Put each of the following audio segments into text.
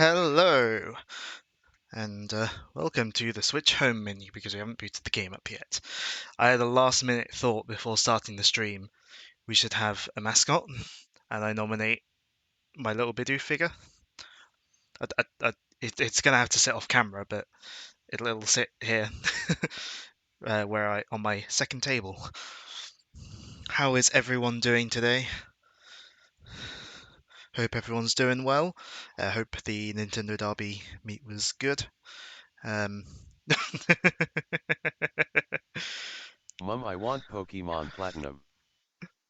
Hello, and welcome to the Switch Home menu because we haven't booted the game up yet. I had a last minute thought before starting the stream. We should have a mascot, and I nominate my little Bidoof figure. It's gonna have to sit off camera, but it'll sit here, where I on my second table. How is everyone doing today? Hope everyone's doing well. Hope the Nintendo Derby meet was good. Um, Mum, I want Pokemon Platinum.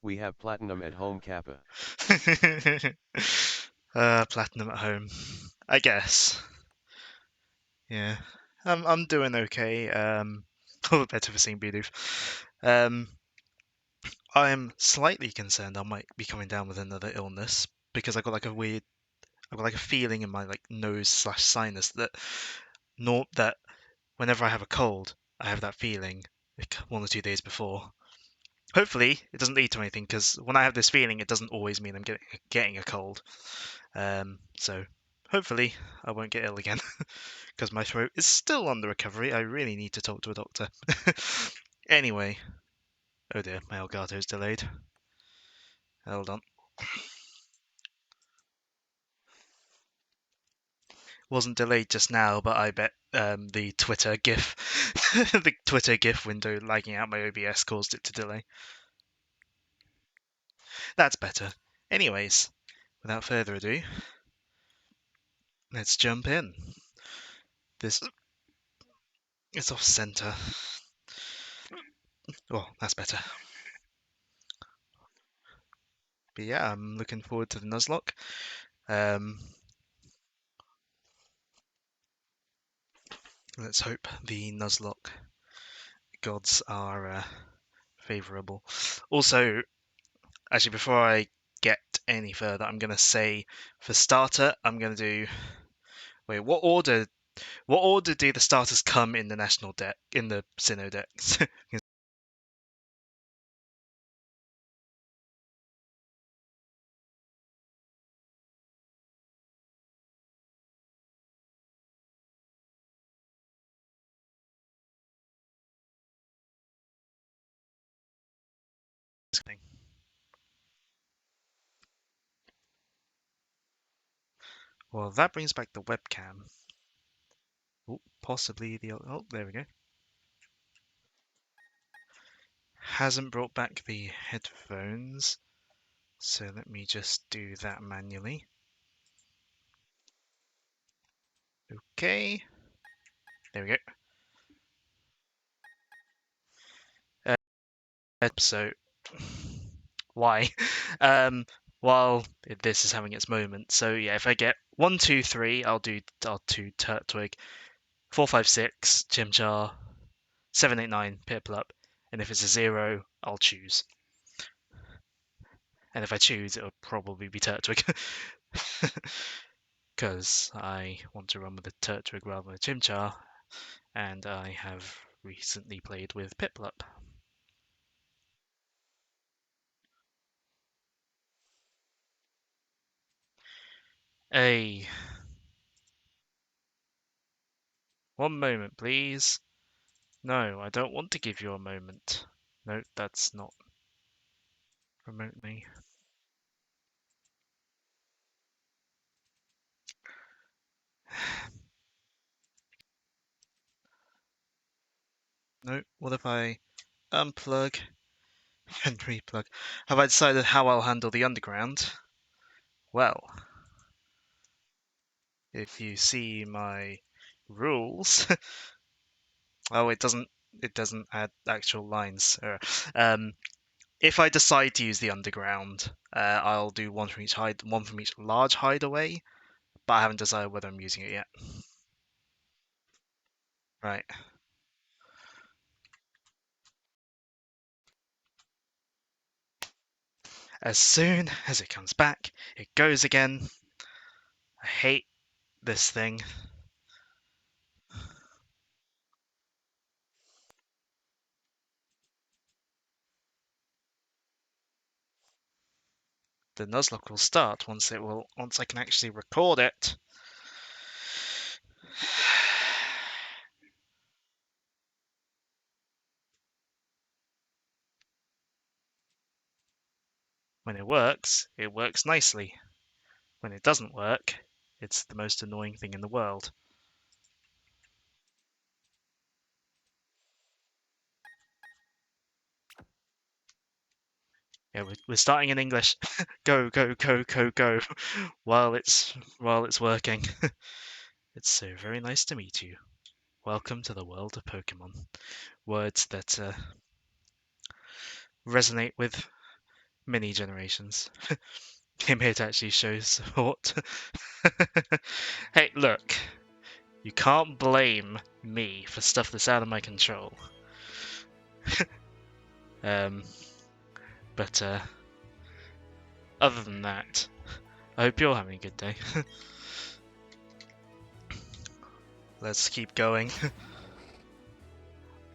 We have Platinum at home, Kappa. Platinum at home, I guess. Yeah, I'm doing okay. All the better for seeing Bidoof. Um, I'm slightly concerned I might be coming down with another illness because I've got like a feeling in my like nose/sinus that not that whenever I have a cold, I have that feeling like 1 or 2 days before. Hopefully, it doesn't lead to anything because when I have this feeling, it doesn't always mean I'm getting a cold. So hopefully I won't get ill again because my throat is still under recovery. I really need to talk to a doctor. Anyway, oh dear, my Elgato's delayed. Hold on. Wasn't delayed just now, but I bet the Twitter GIF, the Twitter GIF window lagging out my OBS caused it to delay. That's better. Anyways, without further ado, let's jump in. This is off center. Oh, that's better. But yeah, I'm looking forward to the Nuzlocke. Um, let's hope the Nuzlocke gods are favourable. Also, actually, before I get any further, I'm going to say for starter, I'm going to do. Wait, what order? What order do the starters come in the national deck in the Sinnoh decks? Well, that brings back the webcam. Oh, possibly the. Oh, there we go. Hasn't brought back the headphones, so let me just do that manually. Okay, there we go. So why? Um, while this is having its moment. So yeah, if I get 1, 2, 3, I'll do Turtwig, 4, 5, 6, Chimchar, 7, 8, 9, Piplup, and if it's a 0, I'll choose. And if I choose, it'll probably be Turtwig, because I want to run with a Turtwig rather than a Chimchar, and I have recently played with Piplup. Hey, one moment, please. No, I don't want to give you a moment. No, that's not remotely. No, what if I unplug and replug? Have I decided how I'll handle the underground? Well, if you see my rules, oh, it doesn't add actual lines. Um, if I decide to use the underground, I'll do one from each large hideaway, but I haven't decided whether I'm using it yet. Right. As soon as it comes back, it goes again. I hate this thing. The Nuzlocke will start once I can actually record it. When it works nicely. When it doesn't work, it's the most annoying thing in the world. Yeah, we're starting in English. Go, go, go, go, go. While it's working. It's so very nice to meet you. Welcome to the world of Pokemon. Words that resonate with many generations. Came here to actually show support. Hey, look, you can't blame me for stuff that's out of my control. Um, but other than that, I hope you're having a good day. Let's keep going.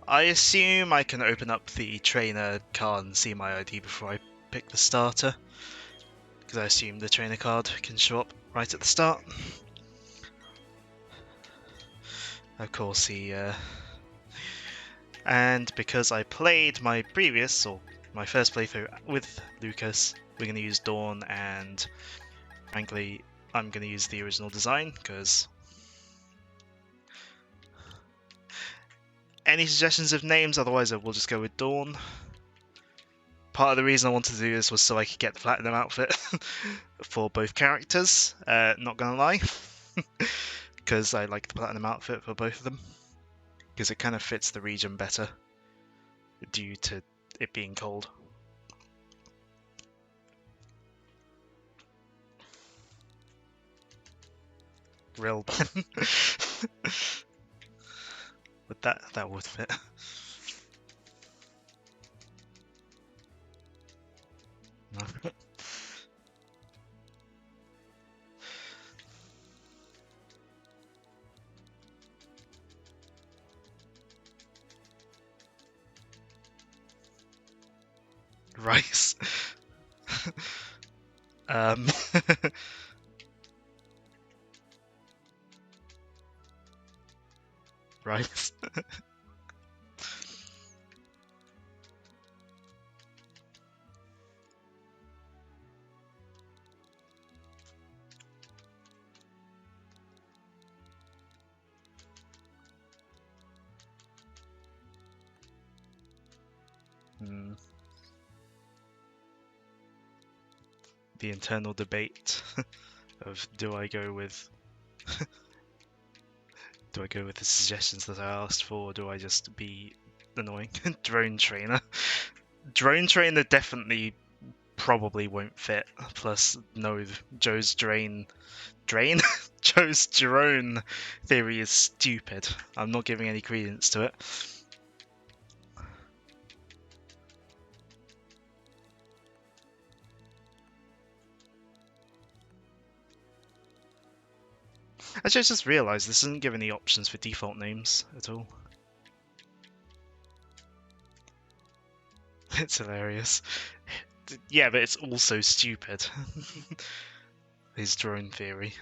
I assume I can open up the trainer card and see my ID before I pick the starter. Because I assume the trainer card can show up right at the start. Of course, and because I played my first playthrough with Lucas, we're going to use Dawn, and frankly, I'm going to use the original design, because any suggestions of names, otherwise I will just go with Dawn. Part of the reason I wanted to do this was so I could get the Platinum outfit for both characters, not gonna lie, because I like the Platinum outfit for both of them, because it kind of fits the region better due to it being cold. Real but that would fit. Rice. um, rice. Hmm. The internal debate of do I go with the suggestions that I asked for, or do I just be annoying? Drone trainer. Drone trainer definitely probably won't fit. Plus, no, Joe's drain? Joe's drone theory is stupid. I'm not giving any credence to it. Actually, I just realised this isn't giving any options for default names at all. It's hilarious. Yeah, but it's also stupid. His drone theory.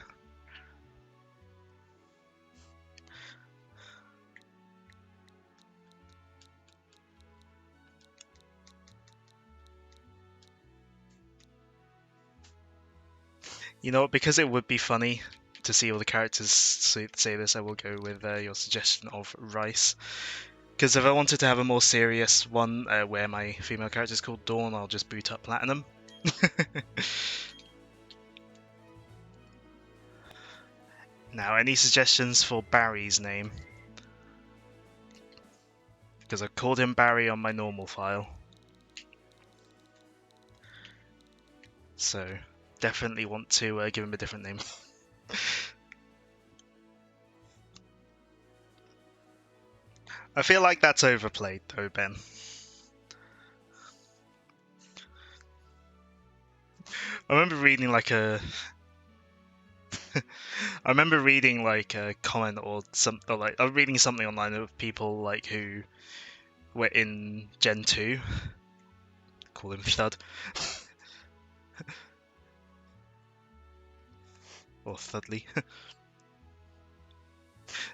You know what? Because it would be funny to see all the characters say this, I will go with your suggestion of Rice. Because if I wanted to have a more serious one where my female character is called Dawn, I'll just boot up Platinum. Now, any suggestions for Barry's name? Because I called him Barry on my normal file. So, definitely want to give him a different name. I feel like that's overplayed though, Ben. I remember reading like a I remember reading like a comment or something, or like I was reading something online of people like who were in Gen 2, call him Thud, or Thudley.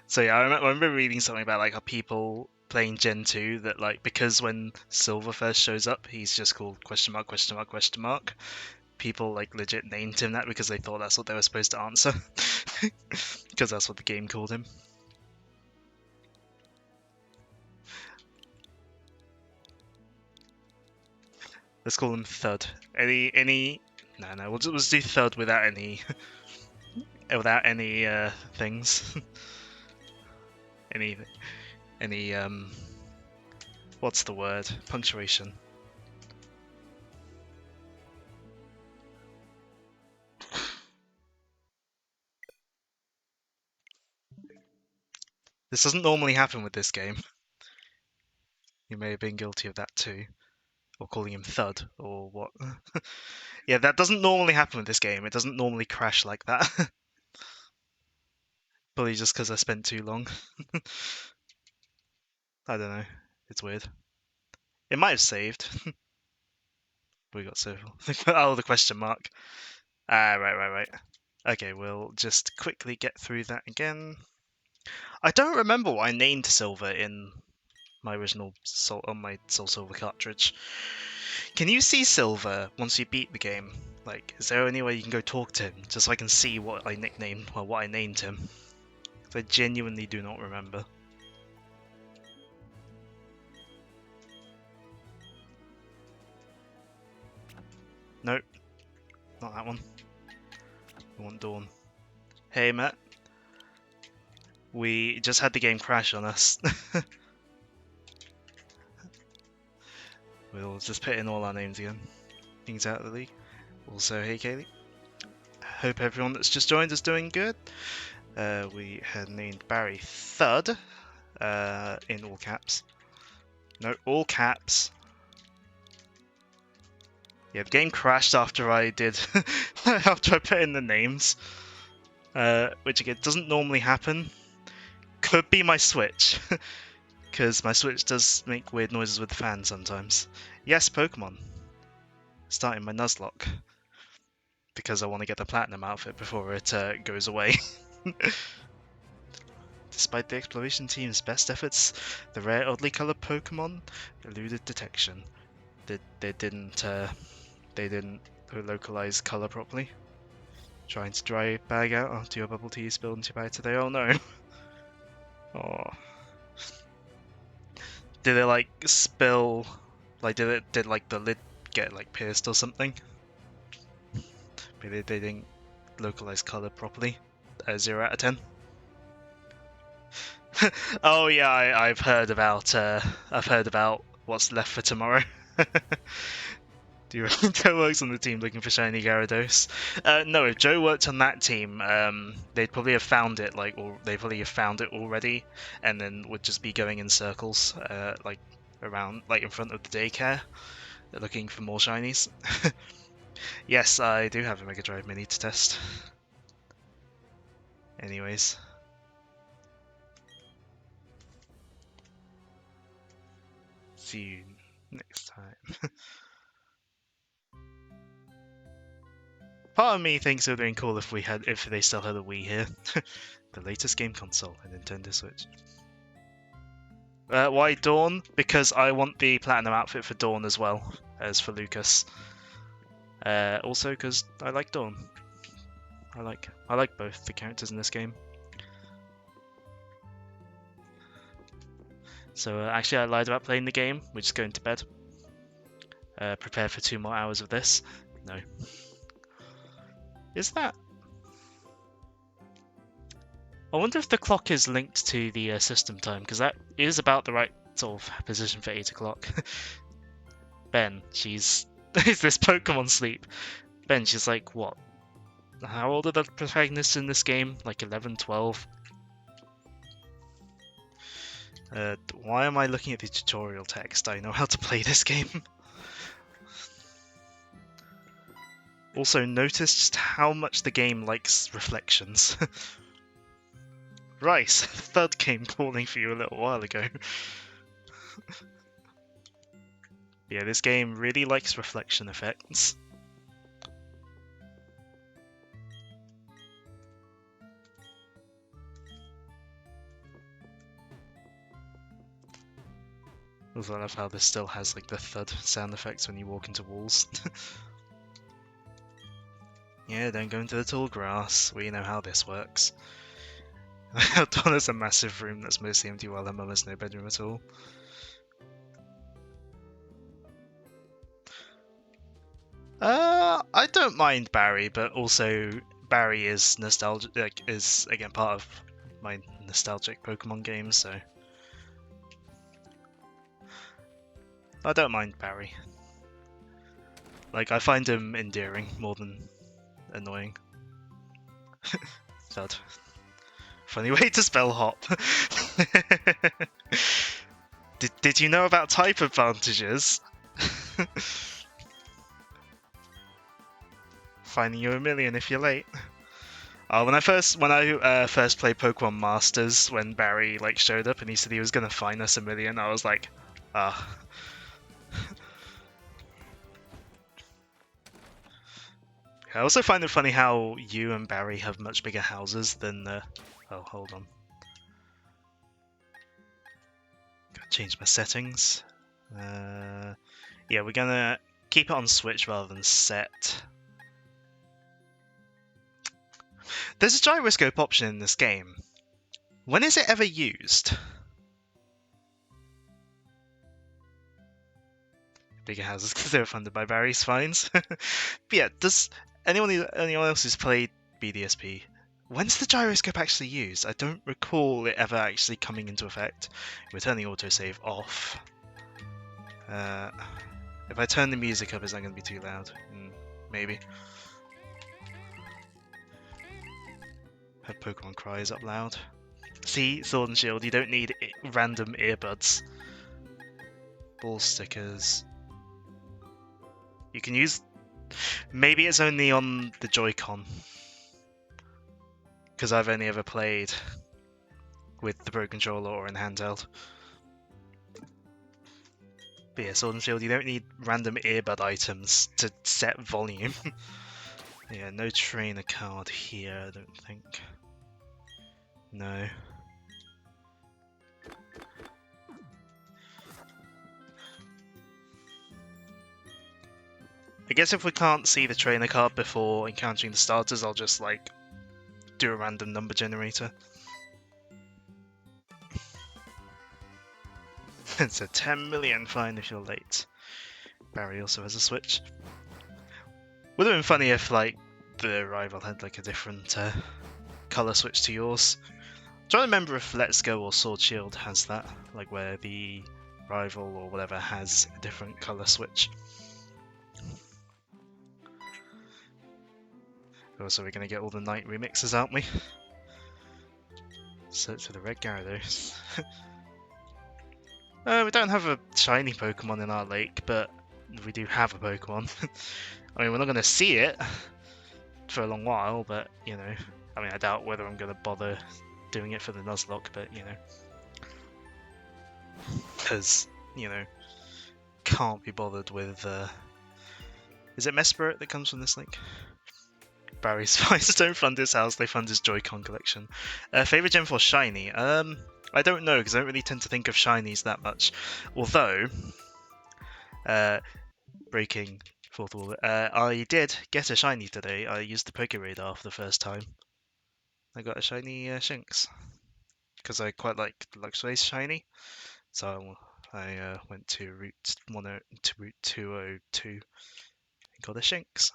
So yeah, I remember reading something about like how people playing Gen 2 that like because when Silver first shows up, he's just called question mark question mark question mark. People like legit named him that because they thought that's what they were supposed to answer, because that's what the game called him. Let's call him Thud. Any? No. We'll just do Thud without any things. any what's the word? Punctuation. This doesn't normally happen with this game. You may have been guilty of that too, or calling him Thud or what. Yeah, that doesn't normally happen with this game. It doesn't normally crash like that. Probably just because I spent too long. I don't know. It's weird. It might have saved. We got so oh, the question mark. Ah, right. Okay, we'll just quickly get through that again. I don't remember what I named Silver in my original Soul Silver cartridge. Can you see Silver once you beat the game? Like, is there any way you can go talk to him just so I can see what I nicknamed or what I named him? I genuinely do not remember. Nope, not that one. I want Dawn. Hey, Matt. We just had the game crash on us. We'll just put in all our names again. Things out of the league. Also, hey Kaylee. Hope everyone that's just joined is doing good. We had named Barry Thud in all caps. No, all caps. Yeah, the game crashed after I did after I put in the names, which again doesn't normally happen. Could be my Switch, because my Switch does make weird noises with the fan sometimes. Yes, Pokemon. Starting my Nuzlocke, because I want to get the Platinum outfit before it goes away. Despite the exploration team's best efforts, the rare oddly colored Pokemon eluded detection. They didn't localize color properly. Trying to dry a bag out after your bubble tea spilled into your bag today. Oh no. Oh. Did it like spill? Like did like the lid get like pierced or something? Maybe they didn't localize color properly. 0 out of 10. Oh yeah, I've heard about what's left for tomorrow. Do you reckon Joe works on the team looking for shiny Gyarados? No, if Joe worked on that team, they'd probably have found it or they probably have found it already, and then would just be going in circles, like around, like in front of the daycare, looking for more shinies. Yes, I do have a Mega Drive Mini to test. Anyways. See you next time. Part of me thinks it would have been cool if they still had a Wii here. The latest game console, a Nintendo Switch. Why Dawn? Because I want the Platinum outfit for Dawn as well as for Lucas. Also because I like Dawn. I like both the characters in this game. So actually I lied about playing the game. We're just going to bed. Prepare for 2 more hours of this. No. Is that? I wonder if the clock is linked to the system time, because that is about the right sort of position for 8 o'clock. Ben, is this Pokemon sleep? Ben, she's like, what? How old are the protagonists in this game? Like 11, 12? Why am I looking at the tutorial text? I know how to play this game. Also, notice just how much the game likes reflections. Rice, Thud came calling for you a little while ago. Yeah, this game really likes reflection effects. Also, I love how this still has like the thud sound effects when you walk into walls. Yeah, don't go into the tall grass. We know how this works. Donna's a massive room that's mostly empty while her mum has no bedroom at all. I don't mind Barry, but also Barry is nostalgic. Like, is again part of my nostalgic Pokemon games, so I don't mind Barry. Like, I find him endearing more than annoying. Thud. Funny way to spell hop. Did you know about type advantages? Finding you a million if you're late. When I first played Pokemon Masters, when Barry like showed up and he said he was gonna find us a million, I was like, ah. I also find it funny how you and Barry have much bigger houses than oh, hold on. Gotta change my settings. Yeah, we're gonna keep it on Switch rather than set. There's a gyroscope option in this game. When is it ever used? Bigger houses because they were funded by Barry's fines. But yeah, does anyone else who's played BDSP, when's the gyroscope actually used? I don't recall it ever actually coming into effect. We're turning autosave off. If I turn the music up, is that going to be too loud? Maybe. Have Pokemon cries up loud. See, Sword and Shield, you don't need random earbuds. Ball stickers. You can use... Maybe it's only on the Joy-Con. Because I've only ever played with the Pro Controller or in handheld. But yeah, Sword and Shield, you don't need random earbud items to set volume. Yeah, no trainer card here, I don't think. No. I guess if we can't see the trainer card before encountering the starters, I'll just, like, do a random number generator. It's a 10 million fine if you're late. Barry also has a Switch. Would have been funny if, like, the rival had, like, a different colour switch to yours. I'm trying to remember if Let's Go or Sword Shield has that, like, where the rival or whatever has a different colour switch. Also, we're going to get all the night remixes, aren't we? Search for the red Gyarados. We don't have a shiny Pokemon in our lake, but we do have a Pokemon. I mean, we're not going to see it for a long while, but, you know, I mean, I doubt whether I'm going to bother doing it for the Nuzlocke, but, you know, because, you know, can't be bothered with, is it Mesprit that comes from this link? Barry's Spice don't fund his house, they fund his Joy-Con collection. Favorite Gen 4 Shiny? I don't know, because I don't really tend to think of Shinies that much. Although, breaking fourth wall, I did get a Shiny today. I used the Poké Radar for the first time. I got a Shiny Shinx, because I quite like Luxray's Shiny. So I went to Route 202 and got a Shinx.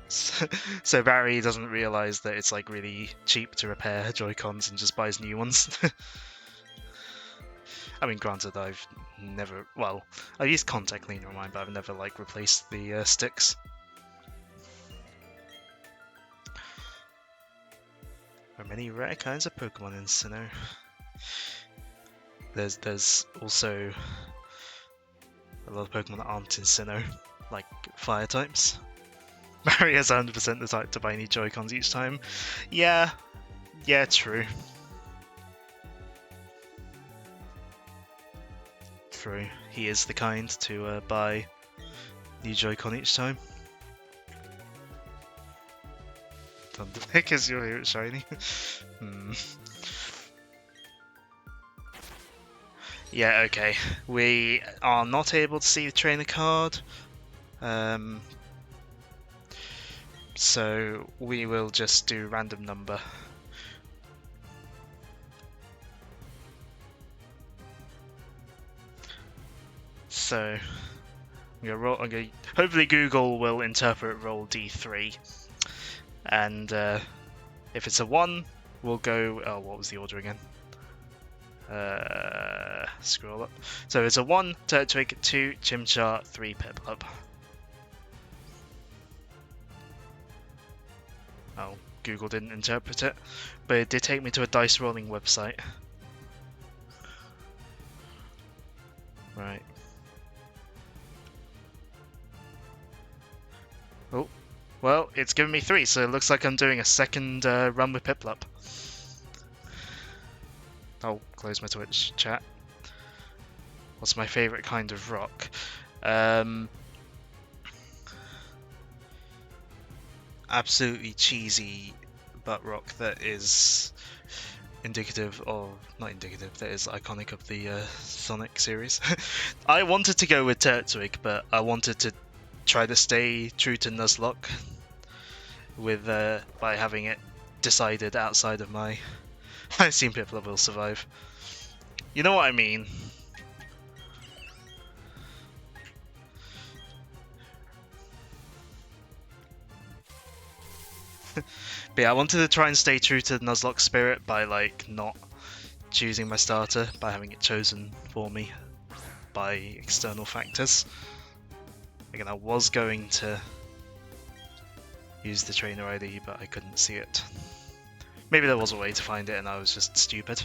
So Barry doesn't realise that it's like really cheap to repair Joy-Cons and just buys new ones. I mean, granted, I've never... Well, I've used contact cleaner on mine, but I've never, like, replaced the sticks. There are many rare kinds of Pokemon in Sinnoh. There's also a lot of Pokemon that aren't in Sinnoh, like fire types. Barry has 100% the type to buy new Joy-Cons each time. Yeah, true. True. He is the kind to buy new Joy-Con each time. Thunderpick is your favorite shiny. Yeah, okay. We are not able to see the trainer card. Um, so we will just do random number. So I'm gonna hopefully Google will interpret roll d3, and if it's a 1, we'll go. Oh, what was the order again? Scroll up. So it's a 1, Turtwig, 2, Chimchar, 3, Piplup. Oh, Google didn't interpret it, but it did take me to a dice rolling website. Right. Oh, well, it's given me 3, so it looks like I'm doing a second run with Piplup. I'll close my Twitch chat. What's my favourite kind of rock? Absolutely cheesy butt rock that is indicative of, not indicative, that is iconic of the Sonic series. I wanted to go with Turtwig, but I wanted to try to stay true to Nuzlocke with by having it decided outside of my. I assume Piplup will survive. You know what I mean? But yeah, I wanted to try and stay true to the Nuzlocke spirit by like not choosing my starter, by having it chosen for me by external factors. Again, I was going to use the trainer ID, but I couldn't see it. Maybe there was a way to find it and I was just stupid.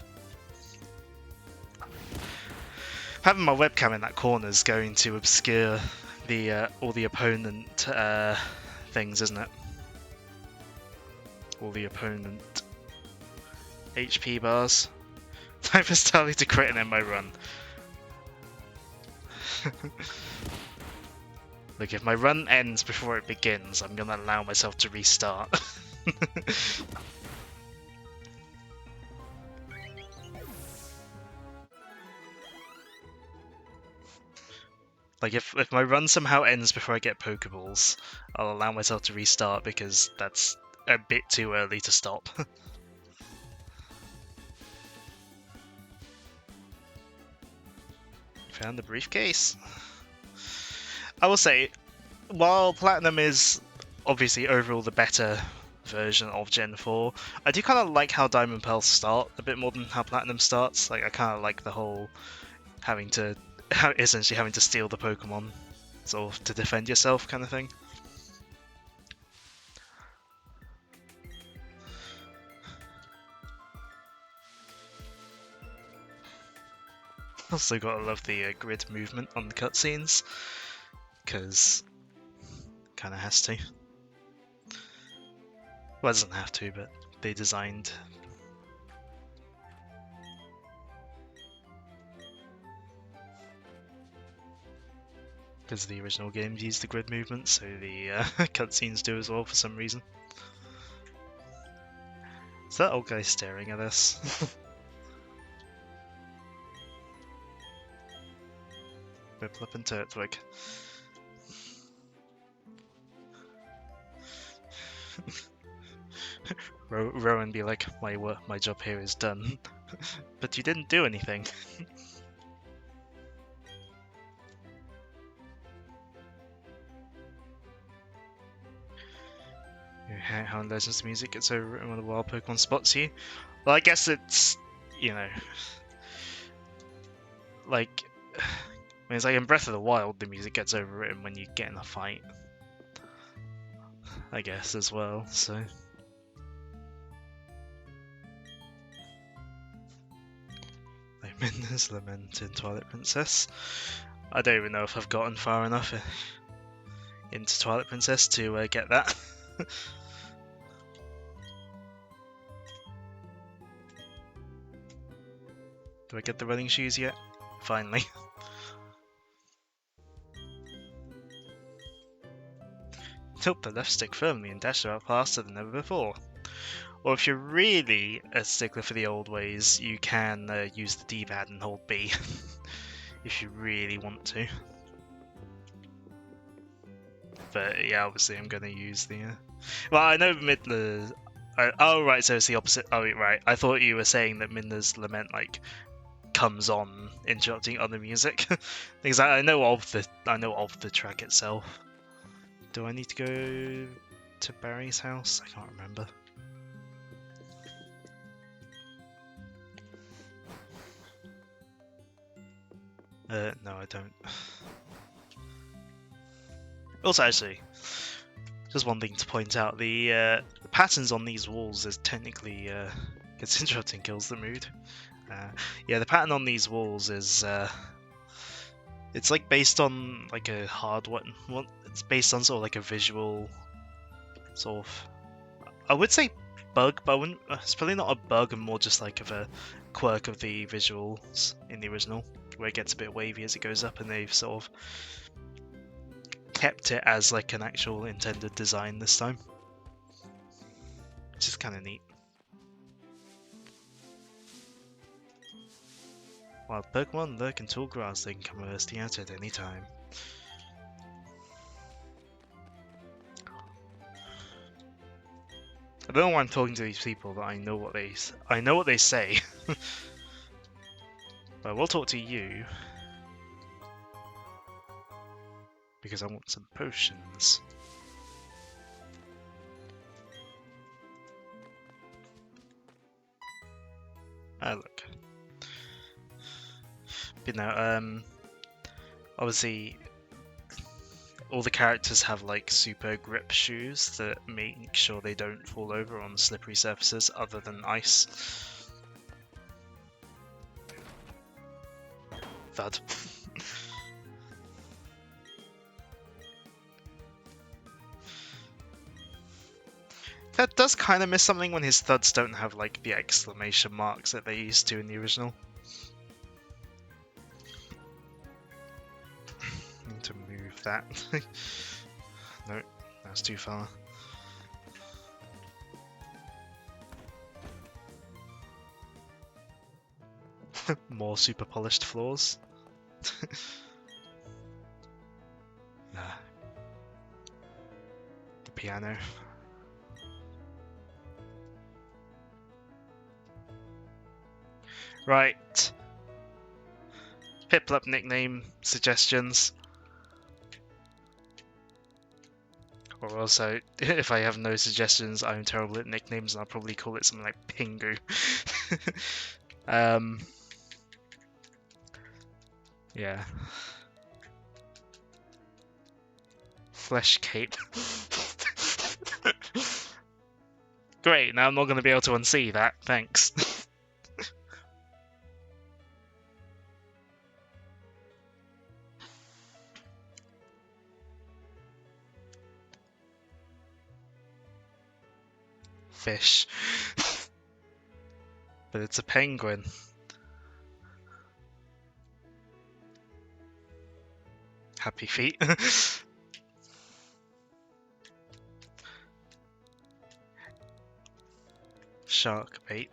Having my webcam in that corner is going to obscure the all the opponent things, isn't it? All the opponent HP bars. Time for Starly to crit and end my run. Look, if my run ends before it begins, I'm gonna allow myself to restart. Like, if my run somehow ends before I get Pokeballs, I'll allow myself to restart because that's a bit too early to stop. Found the briefcase. I will say, while Platinum is obviously overall the better version of Gen 4, I do kind of like how Diamond Pearl start a bit more than how Platinum starts. Like, I kind of like the whole essentially having to steal the Pokemon sort of to defend yourself kind of thing. Also gotta love the grid movement on the cutscenes, because kind of has to. Well, it doesn't have to, but they designed. Because the original games used the grid movement, so the cutscenes do as well for some reason. Is that old guy staring at us? Piplup and Turtwig. Rowan be like, my job here is done. But you didn't do anything. How in Legends music gets overwritten when the wild Pokemon spots you. Well, I guess it's, you know, like, I mean, it's like in Breath of the Wild, the music gets overwritten when you get in a fight. I guess as well, so. Minna's Lament in Twilight Princess. I don't even know if I've gotten far enough into Twilight Princess to get that. Do I get the running shoes yet? Finally. Tilt the left stick firmly and dash out faster than ever before. Or if you're really a stickler for the old ways, you can use the D-pad and hold B if you really want to. But yeah, obviously I'm going to use the... Well, I know Midler's... oh, right, so it's the opposite. Oh, right. I thought you were saying that Midler's Lament, like, comes on interrupting other music. Because I know of the track itself. Do I need to go to Barry's house? I can't remember. No, I don't. Also, actually, just one thing to point out: the patterns on these walls is technically gets interrupting kills the mood. Yeah, the pattern on these walls is it's like based on like a hard one. Well, it's based on sort of like a visual sort of. I would say bug, but it's probably not a bug, and more just like of a quirk of the visuals in the original, where it gets a bit wavy as it goes up, and they've sort of kept it as like an actual intended design this time, which is kind of neat. Wild Pokemon lurk in tall grass, they can come bursting out at any time. I don't know why I'm talking to these people, but I know what they say. But we'll talk to you because I want some potions. Ah, look. But no, obviously, all the characters have like super grip shoes that make sure they don't fall over on slippery surfaces other than ice. Thud. That does kind of miss something when his thuds don't have like the exclamation marks that they used to in the original. Need to move that. No, that's too far. More super polished floors. Nah. The piano. Right. Piplup nickname suggestions. Or also, if I have no suggestions, I'm terrible at nicknames and I'll probably call it something like Pingu. Yeah. Flesh cape. Great, now I'm not going to be able to unsee that, thanks. Fish. But it's a penguin. Happy feet. Shark bait.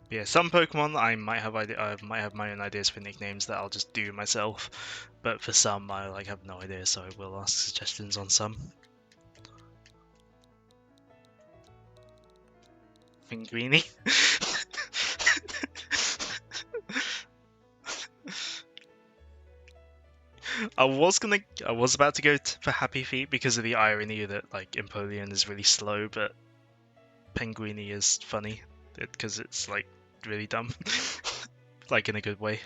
Yeah, some Pokemon I might have my own ideas for nicknames that I'll just do myself, but for some I like have no idea, so I will ask suggestions on some. Pinguini. I was about to go for Happy Feet because of the irony that like Empoleon is really slow, but Penguini is funny because it's like really dumb, like in a good way.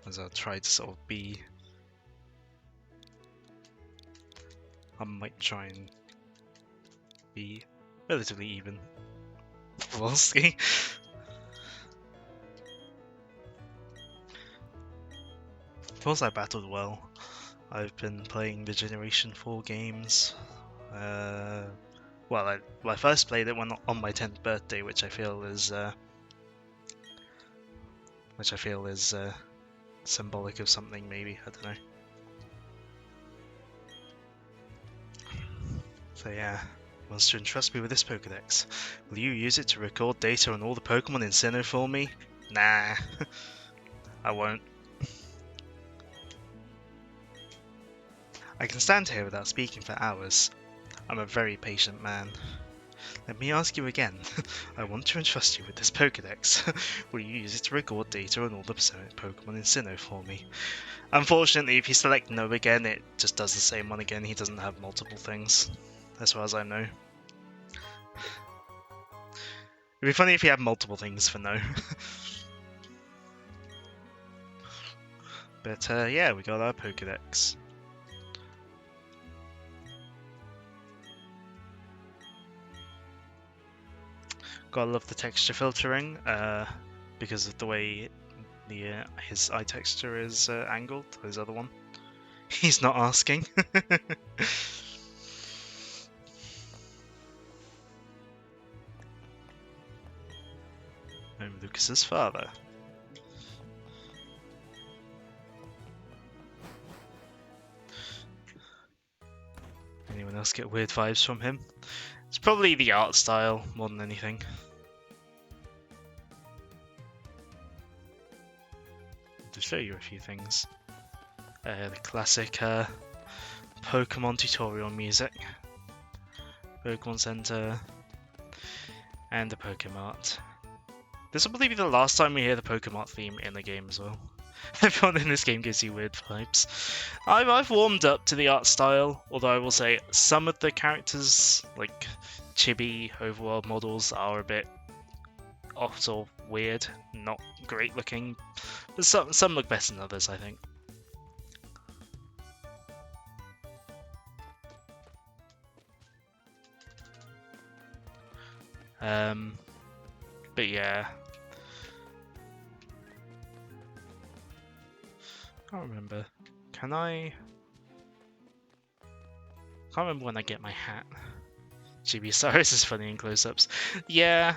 As I'll try to sort of be, I might try and be relatively even. We'll see. Of course, I battled well. I've been playing the Generation 4 games. Well, I first played it when on my 10th birthday, which I feel is symbolic of something. Maybe, I don't know. So yeah, he wants to entrust me with this Pokedex. Will you use it to record data on all the Pokemon in Sinnoh for me? Nah, I won't. I can stand here without speaking for hours. I'm a very patient man. Let me ask you again. I want to entrust you with this Pokedex. Will you use it to record data on all the Pokemon in Sinnoh for me? Unfortunately, if you select no again, it just does the same one again. He doesn't have multiple things, as far as I know. It'd be funny if he had multiple things for no. But yeah, we got our Pokedex. Gotta love the texture filtering, because of the way his eye texture is angled. His other one. He's not asking. I'm Lucas's father. Anyone else get weird vibes from him? It's probably the art style more than anything. To show you a few things. The classic Pokemon tutorial music, Pokemon Center, and the Pokemart. This will probably be the last time we hear the Pokemart theme in the game as well. Everyone in this game gives you weird vibes. I've warmed up to the art style, although I will say some of the characters, like chibi overworld models, are a bit sort of weird, not great looking, but some look better than others, I think. But yeah, I can't remember. Can't remember when I get my hat. Chibi-Cyrus is funny in close-ups. Yeah,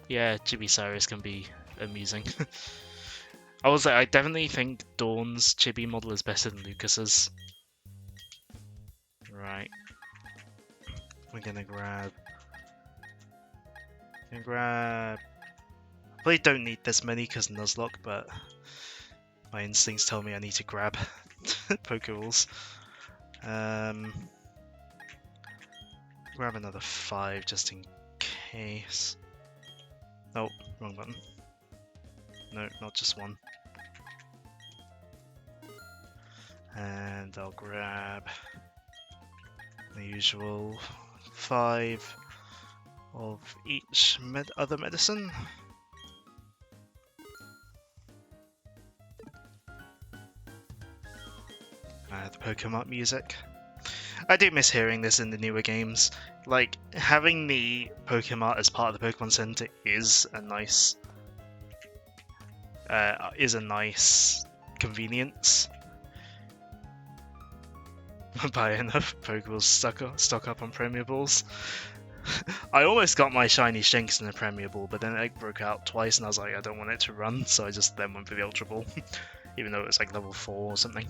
Chibi-Cyrus can be amusing. I definitely think Dawn's chibi model is better than Lucas's. Right. We're gonna grab... I probably don't need this many because Nuzlocke, but my instincts tell me I need to grab Pokeballs. Grab another 5 just in case. Oh, wrong button. No, not just one. And I'll grab the usual 5 of each other medicine. The Pokemon music. I do miss hearing this in the newer games. Like, having the Pokemon as part of the Pokemon Center is a nice convenience. Buy enough Pokeballs stock up on Premier Balls. I almost got my shiny Shinx in a Premier Ball, but then it broke out twice and I was like, I don't want it to run, so I just then went for the Ultra Ball. Even though it was like level 4 or something.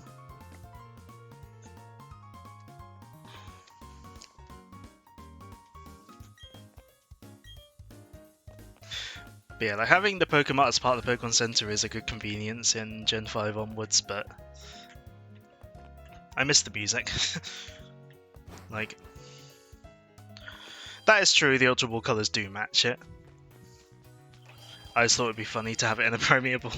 But yeah, like having the Pokemon as part of the Pokemon Center is a good convenience in Gen 5 onwards, but I miss the music. Like, that is true, the Ultra Ball colours do match it. I just thought it'd be funny to have it in a Premier Ball.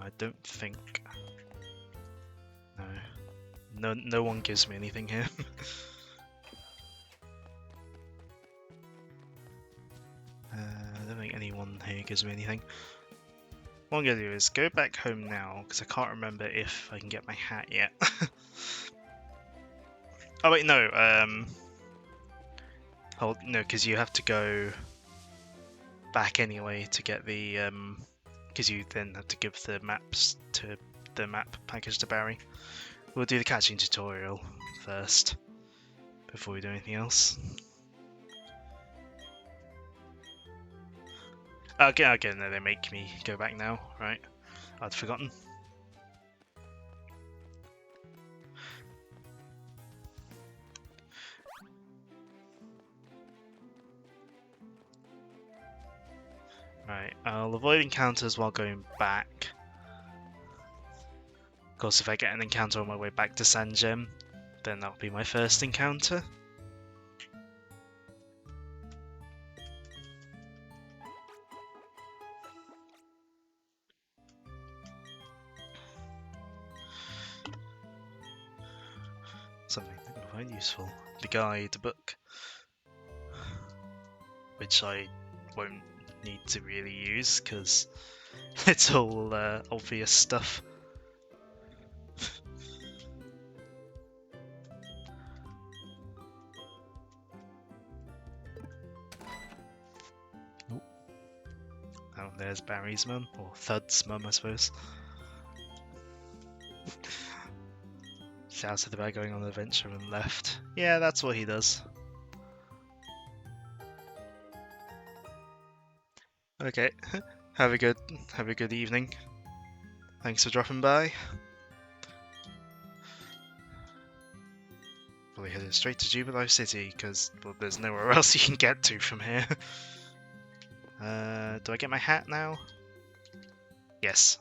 I don't think. No one gives me anything here. I don't think anyone here gives me anything. What I'm gonna do is go back home now because I can't remember if I can get my hat yet. Oh wait, no. Oh no, because you have to go back anyway to get the because you then have to give the maps to the map package to Barry. We'll do the catching tutorial first before we do anything else. Okay, no, they make me go back now, right? I'd forgotten. Right, I'll avoid encounters while going back. Of course, if I get an encounter on my way back to San Gem, then that'll be my first encounter. Something that I find useful. The guide book, which I won't need to really use because it's all obvious stuff. Oh, there's Barry's mum, or Thud's mum, I suppose. Shouts at the guy going on an adventure and left. Yeah, that's what he does. Okay, have a good evening. Thanks for dropping by. Probably headed straight to Jubilee City because well, there's nowhere else you can get to from here. Do I get my hat now? Yes.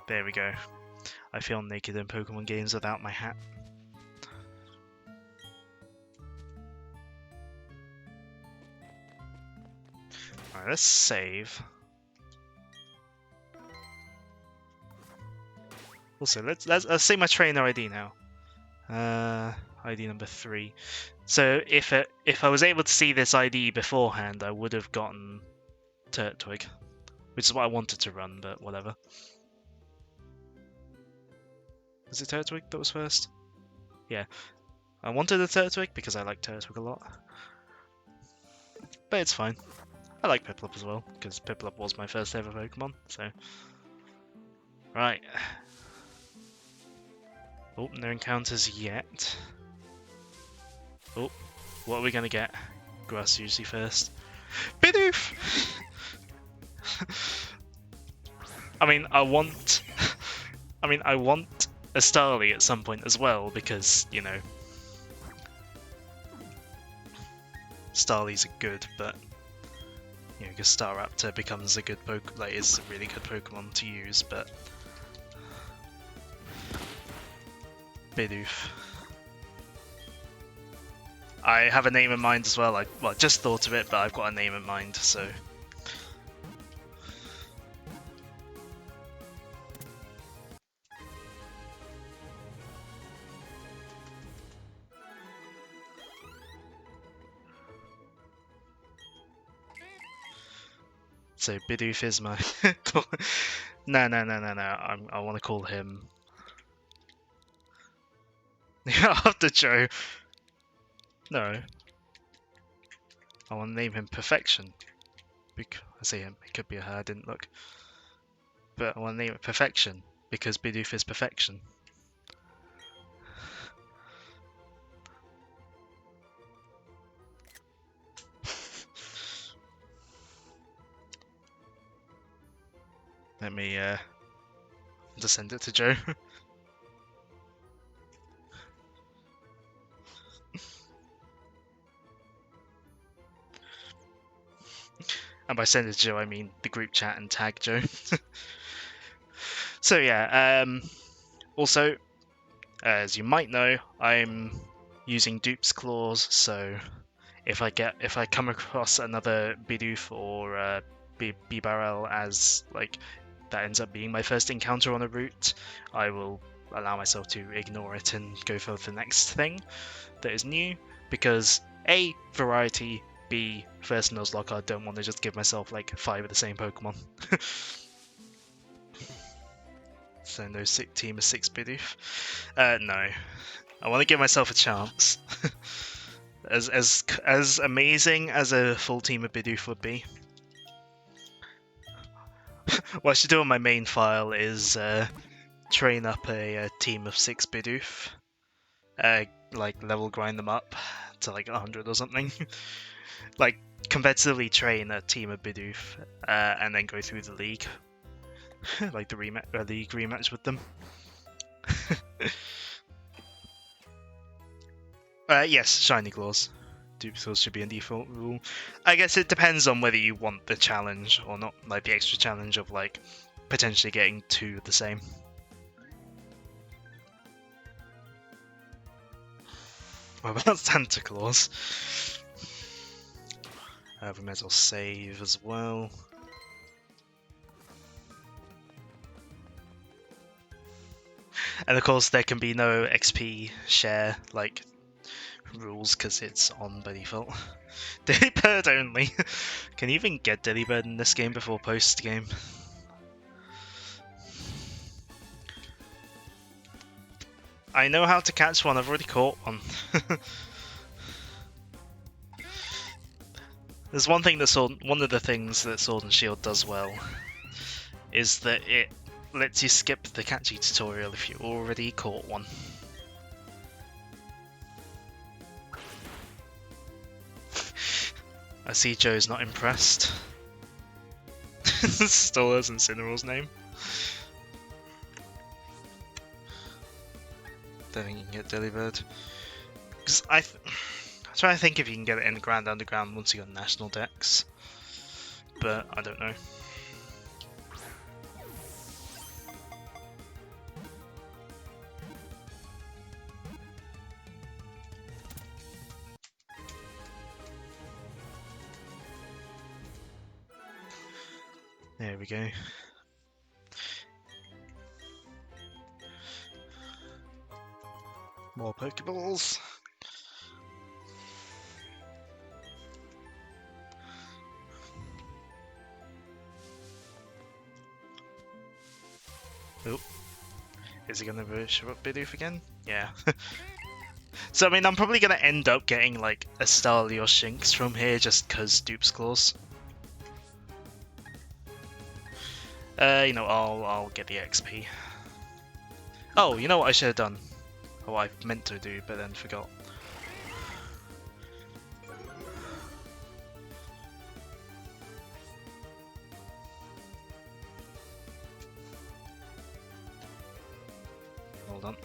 There we go. I feel naked in Pokemon games without my hat. Alright, let's save. Also, let's see my trainer ID now. ID number 3. So if I was able to see this ID beforehand, I would have gotten Turtwig, which is what I wanted to run, but whatever. Was it Turtwig that was first? Yeah, I wanted a Turtwig because I like Turtwig a lot, but it's fine. I like Piplup as well because Piplup was my first ever Pokemon. So, right. Oh, no encounters yet. Oh, what are we gonna get? Grass usually first. Bidoof! I mean, I want a Starly at some point as well because you know Starlies are good, but you know, because Staraptor becomes a good is a really good Pokemon to use, but Bidoof. I have a name in mind as well. I just thought of it, but I've got a name in mind, so. So Bidoof is my. No. I want to call him. After Joe. No. I want to name him Perfection. I say him. It could be a her. I didn't look. But I want to name it Perfection because Bidoof is perfection. Let me just send it to Joe. And by send it to Joe, I mean the group chat and tag Joe. So yeah, also, as you might know, I'm using Dupe's Claws, so if I come across another Bidoof or Bibarel as like that ends up being my first encounter on a route, I will allow myself to ignore it and go for the next thing that is new, because A, variety, B, first Nuzlocke, I don't want to just give myself like 5 of the same Pokemon. So no sick team of 6 Bidoof. No. I want to give myself a chance. as amazing as a full team of Bidoof would be. What I should do on my main file is train up a team of 6 Bidoof. Like level grind them up to like 100 or something. Like competitively train a team of Bidoof and then go through the league. Like the league rematch with them. Yes, shiny claws. Dupe claws should be a default rule. I guess it depends on whether you want the challenge or not, like the extra challenge of like potentially getting 2 of the same. What about Santa Claus? We might as well save as well. And of course, there can be no XP share like rules because it's on by default. Delibird only. Can you even get Delibird in this game before post game? I know how to catch one. I've already caught one. There's one thing that one of the things that Sword and Shield does well is that it lets you skip the catchy tutorial if you already caught one. I see Joe's not impressed. Still has Incineral's name. Don't think you can get Delibird. Because I try to think if you can get it in Grand Underground once you got National Dex. But I don't know. There we go. More Pokeballs. Oh. Is he going to show up Bidoof again? Yeah. So, I mean, I'm probably going to end up getting, like, a Starly or Shinx from here just because Dupe's Claws. You know, I'll get the XP. Oh, you know what I should have done? Oh, I meant to do, but then forgot. Hold on. It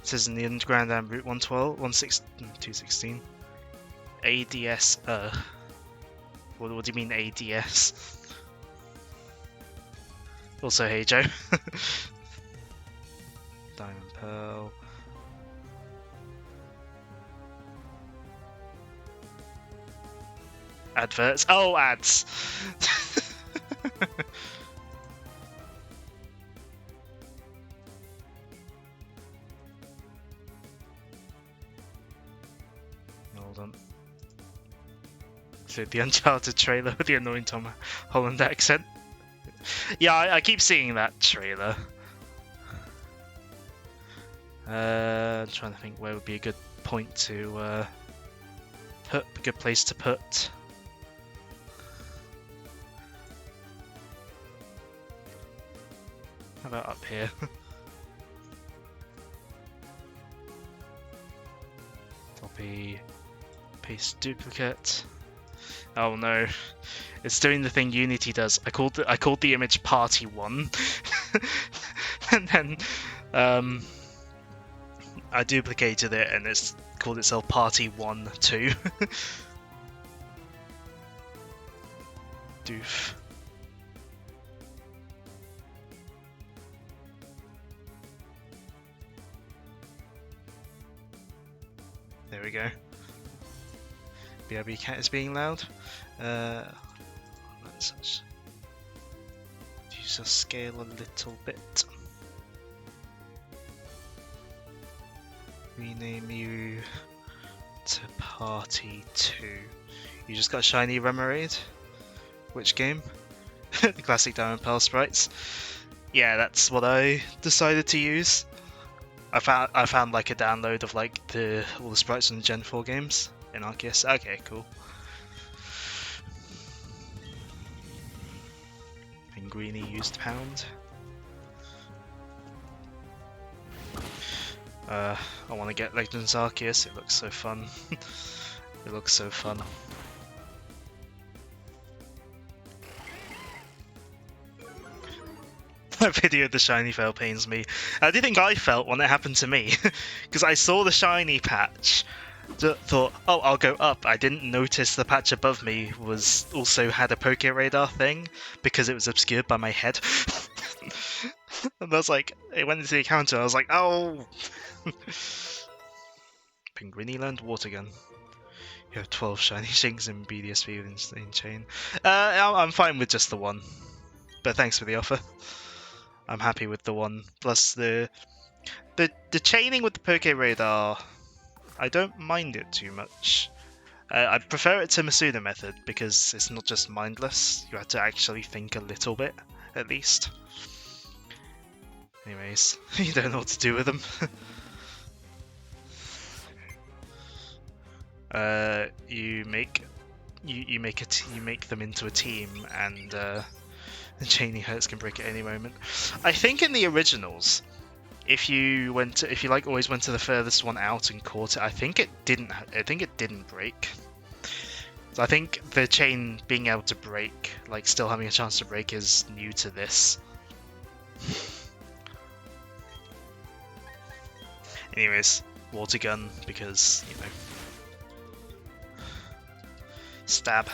says in the Underground and Route 112, 216. ADS, what do you mean ADS? Also, hey Joe. Diamond Pearl. Adverts. Oh, ads! Hold on. So the Uncharted trailer with the annoying Tom Holland accent. Yeah, I keep seeing that trailer. I'm trying to think where would be a good point to put, a good place to put. How about up here? Copy, paste duplicate. Oh no, it's doing the thing Unity does. I called the image Party 1, and then I duplicated it and it's called itself Party 1 2. Doof. There we go. BRB cat is being loud. Let's use a scale a little bit. Rename you to Party 2. You just got shiny Remoraid? Which game? The classic Diamond Pearl sprites. Yeah, that's what I decided to use. I found like a download of like all the sprites in the Gen 4 games in Arceus. Okay, cool. Pinguini used pound. I want to get Legends Arceus. It looks so fun. It looks so fun. That video of the shiny fail pains me. How do you think I felt when it happened to me? Because I saw the shiny patch, thought, oh, I'll go up. I didn't notice the patch above me was also had a Poke Radar thing because it was obscured by my head. And I was like, it went into the counter. I was like, oh. Pinguini learned Water Gun. You have 12 shiny shinks in BDSP with Insane Chain. I'm fine with just the one, but thanks for the offer. I'm happy with the one. Plus the chaining with the Poke Radar, I don't mind it too much. I prefer it to Masuda method because it's not just mindless. You have to actually think a little bit, at least. Anyways, you don't know what to do with them. You make them into a team, and the chaining hurts can break at any moment. I think in the originals, if you always went to the furthest one out and caught it, I think it didn't break. So I think the chain being able to break, like still having a chance to break, is new to this. Anyways, Water Gun because, you know, stab.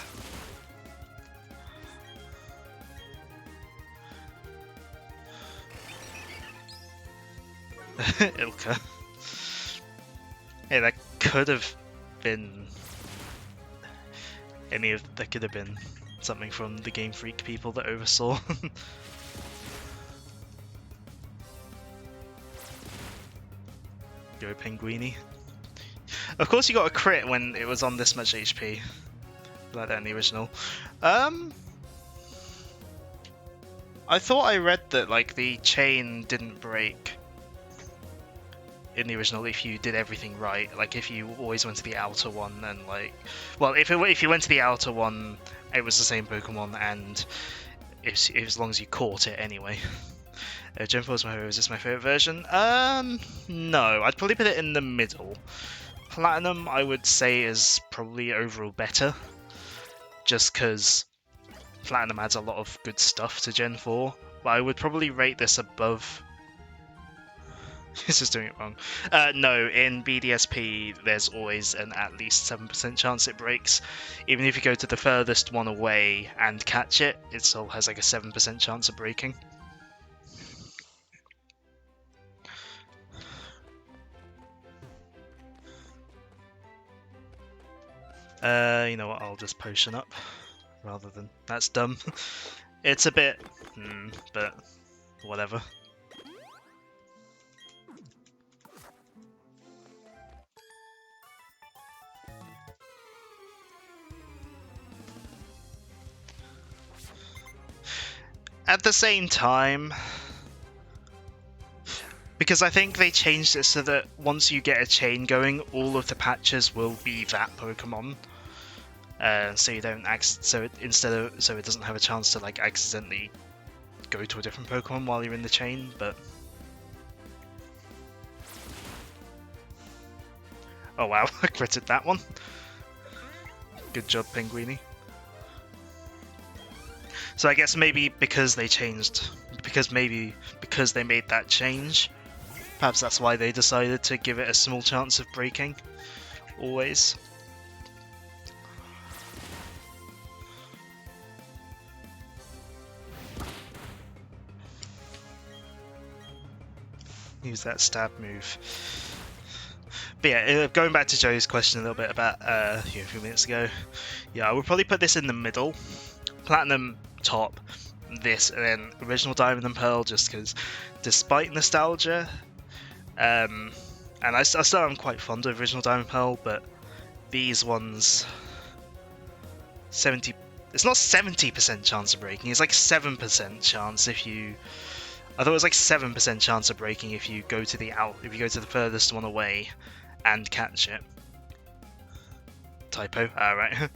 Ilka. Hey, that could have been that could have been something from the Game Freak people that oversaw. Go Pinguini. Of course you got a crit when it was on this much HP. Like that in the original. I thought I read that like the chain didn't break in the original if you did everything right. Like if you always went to the outer one and like, well, if you went to the outer one, it was the same Pokemon, and it was as long as you caught it anyway. Gen 4 is is this my favorite version? No, I'd probably put it in the middle. Platinum, I would say, is probably overall better, just because Platinum adds a lot of good stuff to Gen 4, but I would probably rate this above. This is doing it wrong. No, in BDSP, there's always an at least 7% chance it breaks. Even if you go to the furthest one away and catch it, it still has like a 7% chance of breaking. You know what, I'll just potion up rather than... That's dumb. It's a bit... but whatever. At the same time, because I think they changed it so that once you get a chain going, all of the patches will be that Pokemon. So you don't so it doesn't have a chance to like accidentally go to a different Pokemon while you're in the chain. But oh wow, I critted that one. Good job, Pinguini. So I guess maybe because they made that change, perhaps that's why they decided to give it a small chance of breaking. Always. Use that stab move. But yeah, going back to Joe's question a little bit about a few minutes ago, yeah, I would probably put this in the middle. Platinum top, this, and then original Diamond and Pearl, just because despite nostalgia, and I still am quite fond of original Diamond and Pearl, but these ones, it's not 70% chance of breaking, it's like 7% chance if you I thought it was like 7% chance of breaking if you go to if you go to the furthest one away and catch it. Typo. Alright.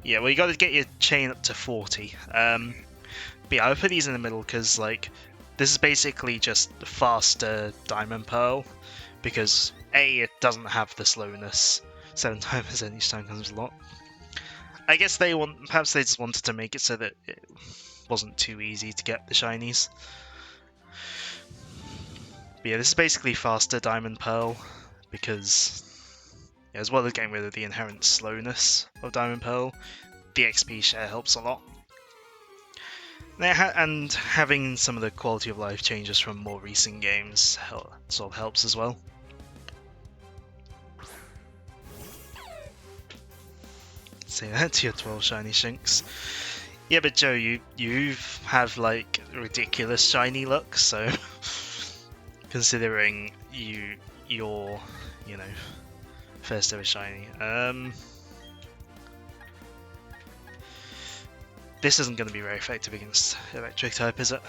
Yeah, well, you got to get your chain up to 40. But yeah, I would put these in the middle because, like, this is basically just faster Diamond Pearl because A, it doesn't have the slowness 7% each time comes a lot. I guess perhaps they just wanted to make it so that it wasn't too easy to get the shinies. But yeah, this is basically faster Diamond Pearl because, yeah, as well as getting rid of the inherent slowness of Diamond Pearl, the XP share helps a lot. And having some of the quality of life changes from more recent games sort of helps as well. Say that to your 12 shiny Shinx. Yeah, but Joe, you have like ridiculous shiny luck, so considering your first ever shiny, this isn't going to be very effective against electric type, is it?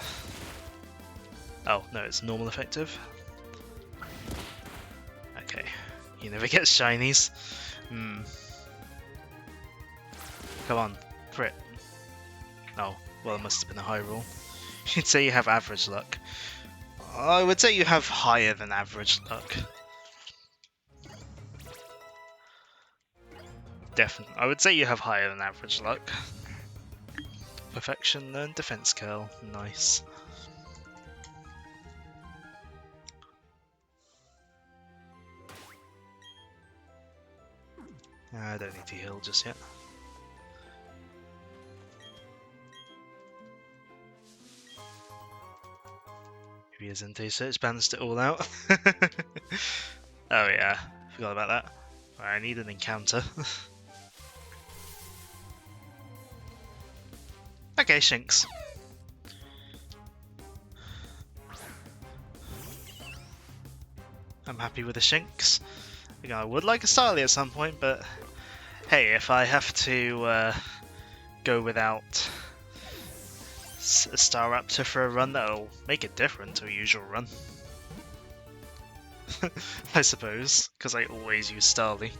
Oh no, it's normal effective. Okay, he never gets shinies. Come on, crit. Oh, well, it must have been a high roll. You'd say you have average luck. I would say you have higher than average luck. Definitely. I would say you have higher than average luck. Perfection and defense curl. Nice. I don't need to heal just yet. Maybe his into search balanced it all out. Oh yeah, forgot about that. Right, I need an encounter. Okay, Shinx. I'm happy with the Shinx. I would like a Starly at some point, but hey, if I have to go without a Staraptor for a run, that'll make it different to a usual run. I suppose, because I always use Starly.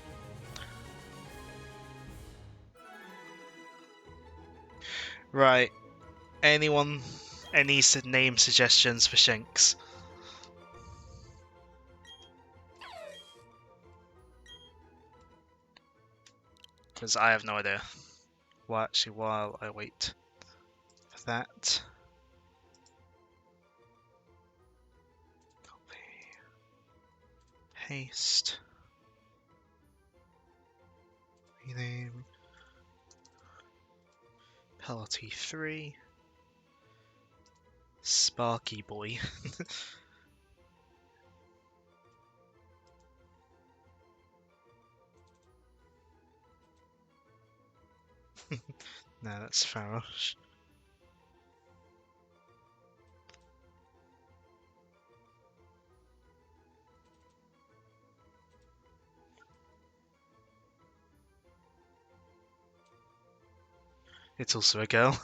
Right. Anyone? Any name suggestions for Shinx? Because I have no idea. Well, actually, while I wait for that. Copy. Paste. Rename. Penalty 3. Sparky Boy. No, that's Farosh. It's also a girl.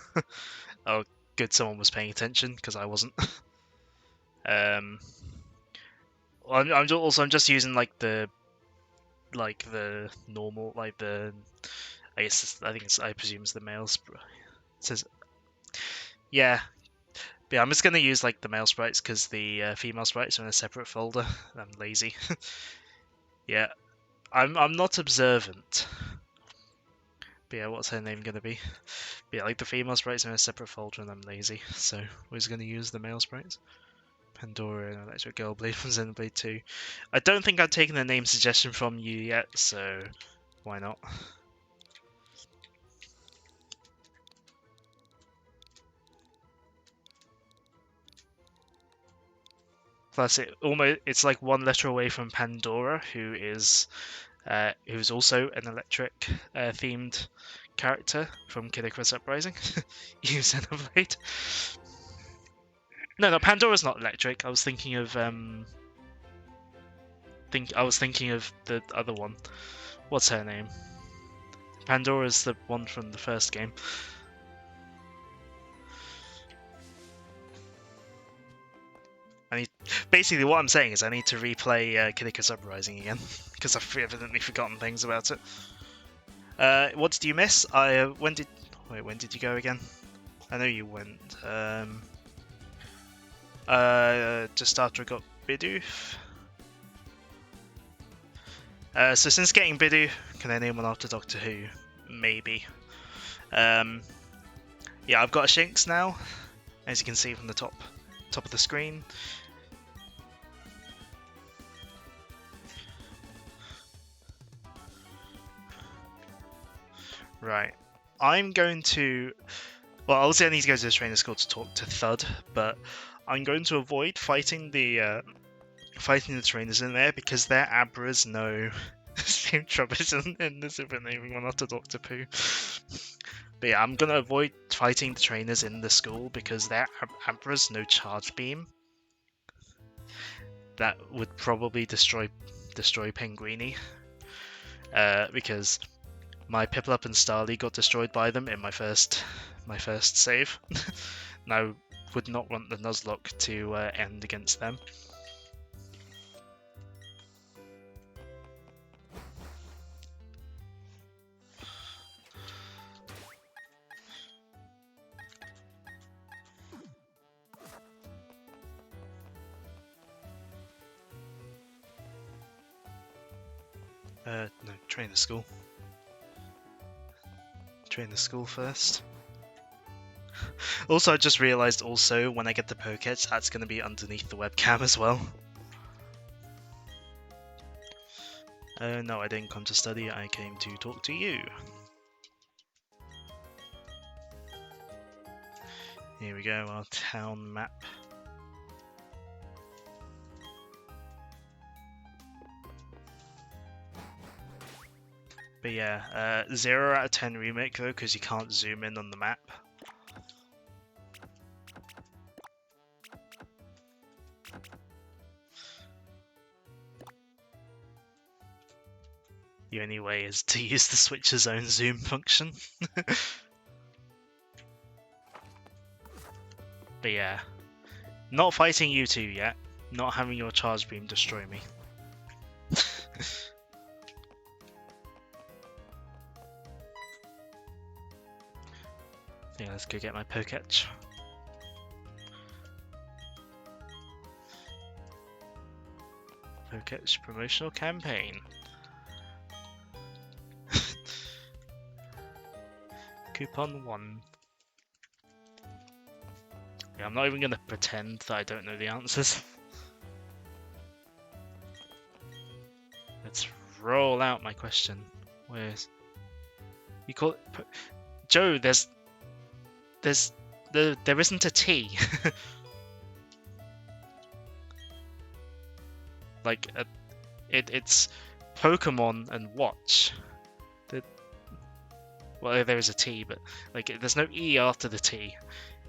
Oh, good, someone was paying attention because I wasn't. I'm just using like the normal I presume it's the male sprite. It says yeah. But yeah, I'm just gonna use like the male sprites because the female sprites are in a separate folder. I'm lazy. Yeah, I'm not observant. But yeah, what's her name gonna be? But yeah, like the female sprites are in a separate folder and I'm lazy, so we're just gonna use the male sprites. Pandora and Electric Girl Blade from Xenoblade 2. I don't think I've taken a name suggestion from you yet, so why not? Plus, it's like one letter away from Pandora, who's also an electric themed character from Kid Icarus Uprising. You Xenoblade. No, Pandora's not electric. I was thinking of the other one. What's her name? Pandora's the one from the first game. basically what I'm saying is I need to replay Kid Icarus Uprising again because I've evidently forgotten things about it. What did you miss? When did you go again? I know you went. Just after I got Bidoof. So since getting Bidoof, can I name one after Doctor Who? Maybe. Yeah, I've got a Shinx now, as you can see from the top of the screen. Right. I'm going to... Well, obviously I need to go to the trainer school to talk to Thud, but I'm going to avoid fighting the trainers in there because their Abras know same troubles in the Super naming one after Doctor Pooh. But yeah, I'm gonna avoid fighting the trainers in the school because their Abras know Charge Beam. That would probably destroy Penguini. Because my Piplup and Starly got destroyed by them in my first save. And I would not want the Nuzlocke to end against them. No, trainer school. Trainer school first. Also, I just realised also when I get the Pokédex, that's going to be underneath the webcam as well. No, I didn't come to study, I came to talk to you. Here we go, our town map. But yeah, 0 out of 10 remake though, because you can't zoom in on the map. The only way is to use the Switch's own zoom function. But yeah, not fighting you two yet, not having your Charge Beam destroy me. Yeah, let's go get my Pokédex. Pokédex promotional campaign. Coupon 1. Yeah, I'm not even gonna pretend that I don't know the answers. Let's roll out my question. Where's... You call it... Joe, there isn't a T. Like, it's Pokemon and Watch. Well, there is a T, but like, there's no E after the T.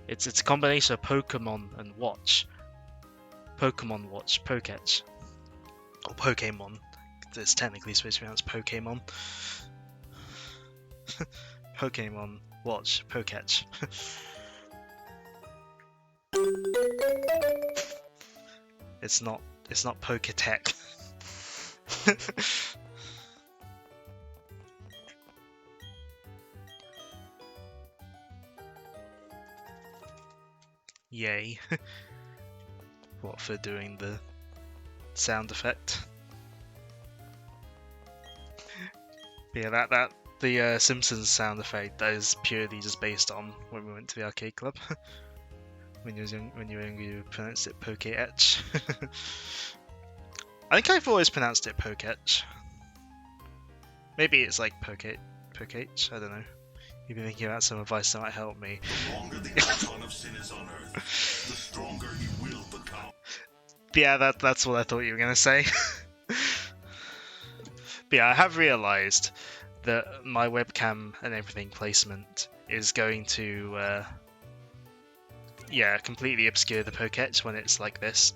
It's a combination of Pokemon and Watch. Pokemon Watch, Pokédex. Or Pokemon. It's technically supposed to be pronounced Pokemon. Pokemon Watch, Pokédex. It's not Poketech. Yay. What for doing the sound effect? But yeah, the Simpsons sound effect, that is purely just based on when we went to the arcade club. When you were young, you pronounced it Poke-etch. I think I've always pronounced it Poke-etch. Maybe it's like Poke-etch, I don't know. You've been thinking about some advice that might help me. The longer the icon of sin is on Earth, the stronger you will become. But yeah, that's what I thought you were going to say. But yeah, I have realised that my webcam and everything placement is going to, yeah, completely obscure the Pokédex when it's like this.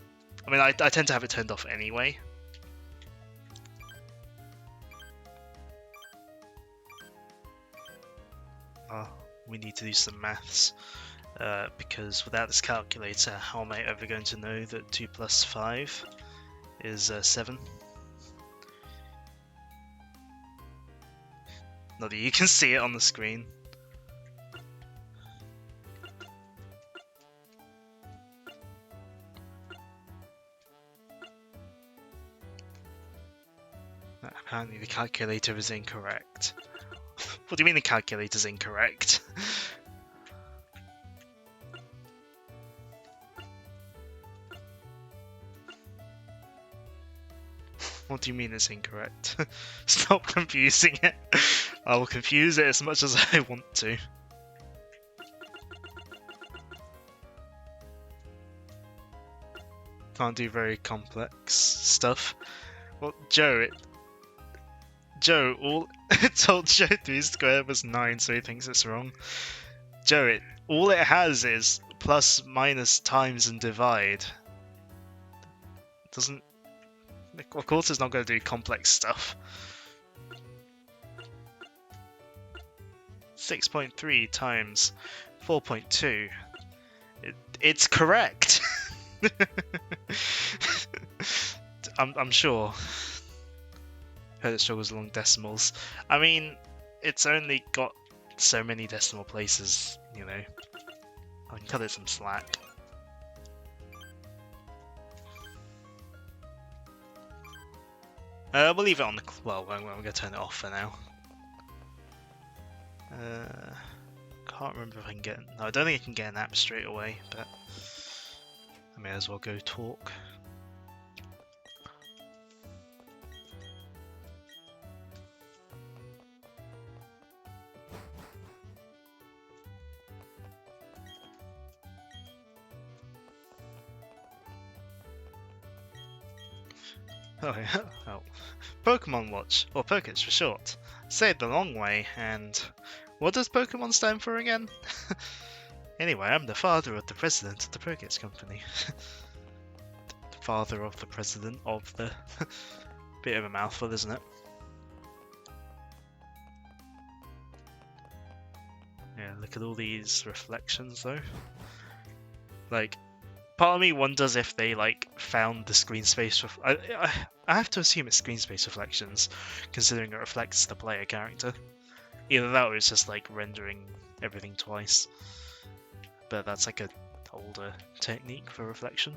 I mean, I tend to have it turned off anyway. Oh, we need to do some maths. because without this calculator, how am I ever going to know that 2 plus 5 is 7? Not that you can see it on the screen. Apparently the calculator is incorrect. What do you mean the calculator's incorrect? What do you mean it's incorrect? Stop confusing it. I will confuse it as much as I want to. Can't do very complex stuff. Well, Joe, all it told Joe 3 squared was 9, so he thinks it's wrong. Joe, all it has is plus, minus, times, and divide. It doesn't. Of course, it's not going to do complex stuff. 6.3 times 4.2. It's correct. I'm sure. Heard it struggles along decimals. I mean, it's only got so many decimal places, you know. I can cut it some slack. We'll leave it on the... Well, we're going to turn it off for now. Can't remember if I can get... No, I don't think I can get an app straight away, but... I may as well go talk. Oh yeah, oh. Pokemon Watch, or Pockets for short. Say it the long way, and... What does Pokemon stand for again? Anyway, I'm the father of the president of the Pockets Company. The father of the president of the... Bit of a mouthful, isn't it? Yeah, look at all these reflections, though. Like, part of me wonders if they like found the screen space. I have to assume it's screen space reflections, considering it reflects the player character. Either that or it's just like rendering everything twice. But that's like a older technique for reflection.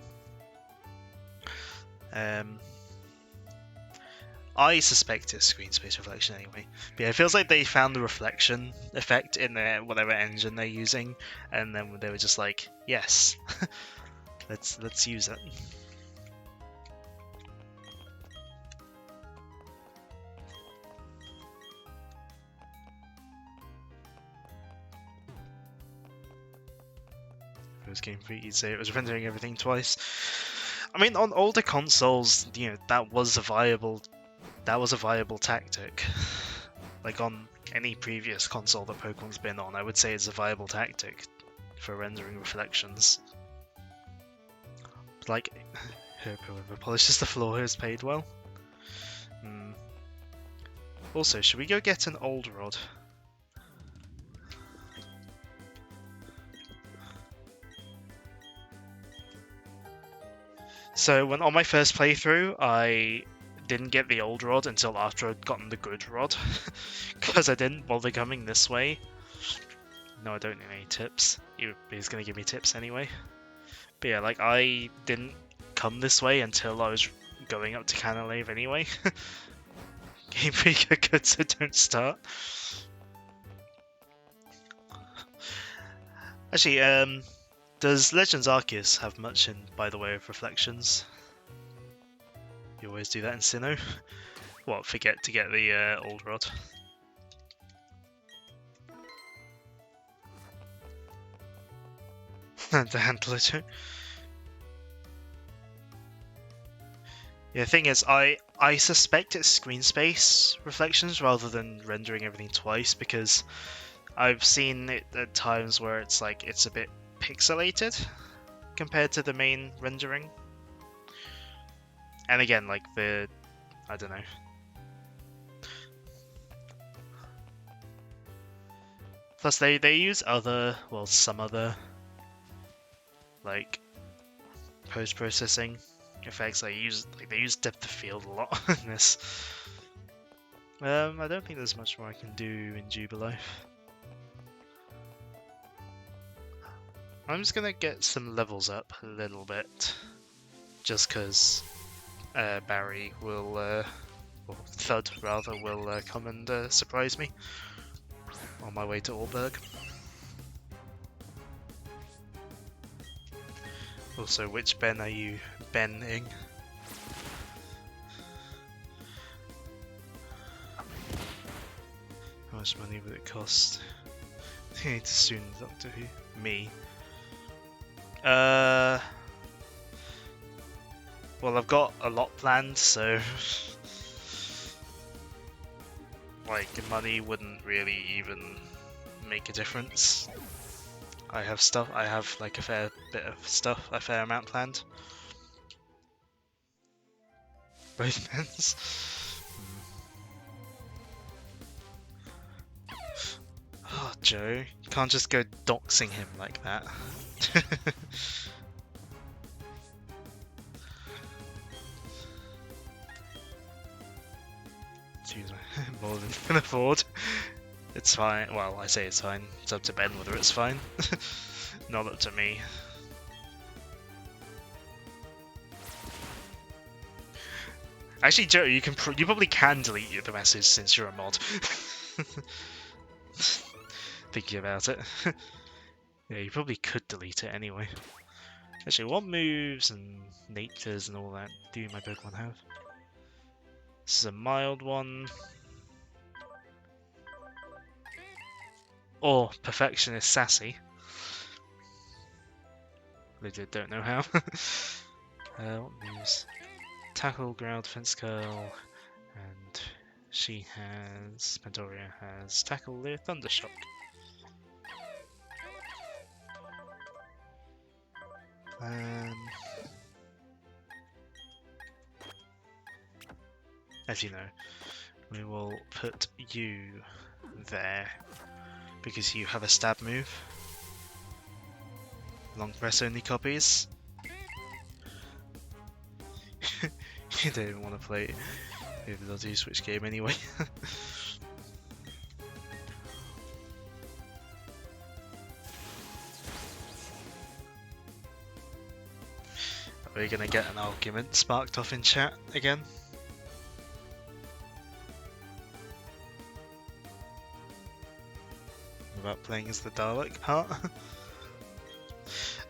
I suspect it's screen space reflection anyway. But yeah, it feels like they found the reflection effect in their whatever engine they're using, and then they were just like, yes, let's use it. If it was Game Freak, you'd say it was rendering everything twice. I mean, on older consoles, you know, that was a viable tactic. Like on any previous console that Pokemon's been on, I would say it's a viable tactic for rendering reflections. Like, whoever polishes the floor is paid well. Also, should we go get an old rod? So, when on my first playthrough, I didn't get the old rod until after I'd gotten the good rod, because I didn't bother coming this way. No, I don't need any tips. He's gonna give me tips anyway. But yeah, like, I didn't come this way until I was going up to Canalave anyway. Game Freak are good, so don't start. Actually, does Legends Arceus have much in by the way of reflections? You always do that in Sinnoh. What, forget to get the old rod? To handle it. Yeah, the thing is, I suspect it's screen space reflections rather than rendering everything twice, because I've seen it at times where it's like it's a bit pixelated compared to the main rendering. And again, like I don't know. Plus they use some other like post-processing effects. They use depth of field a lot in this. I don't think there's much more I can do in Jubilife. I'm just gonna get some levels up a little bit, just because Barry will, or Thud rather, will come and surprise me on my way to Orberg. Also, which Ben are you Ben-ing? How much money would it cost? I need to soon Doctor Who. Me. Well, I've got a lot planned, so like money wouldn't really even make a difference. I have like a fair bit of stuff, a fair amount planned. Both men's. Oh, Joe, you can't just go doxing him like that. Excuse me, more than can afford. It's fine. Well, I say it's fine. It's up to Ben whether it's fine. Not up to me. Actually, Joe, you probably can delete the message since you're a mod. Thinking about it. Yeah, you probably could delete it anyway. Actually, what moves and natures and all that do my Pokemon have? This is a mild one. Or Perfectionist Sassy. Legit don't know how. What moves? Tackle, Growl, Defense Curl, and she has... Pandoria has Tackle, Leer, Thundershock. As you know, we will put you there because you have a stab move. Long press only copies. You don't even want to play over the do switch game anyway. Are we gonna get an argument sparked off in chat again? About playing as the Dalek part?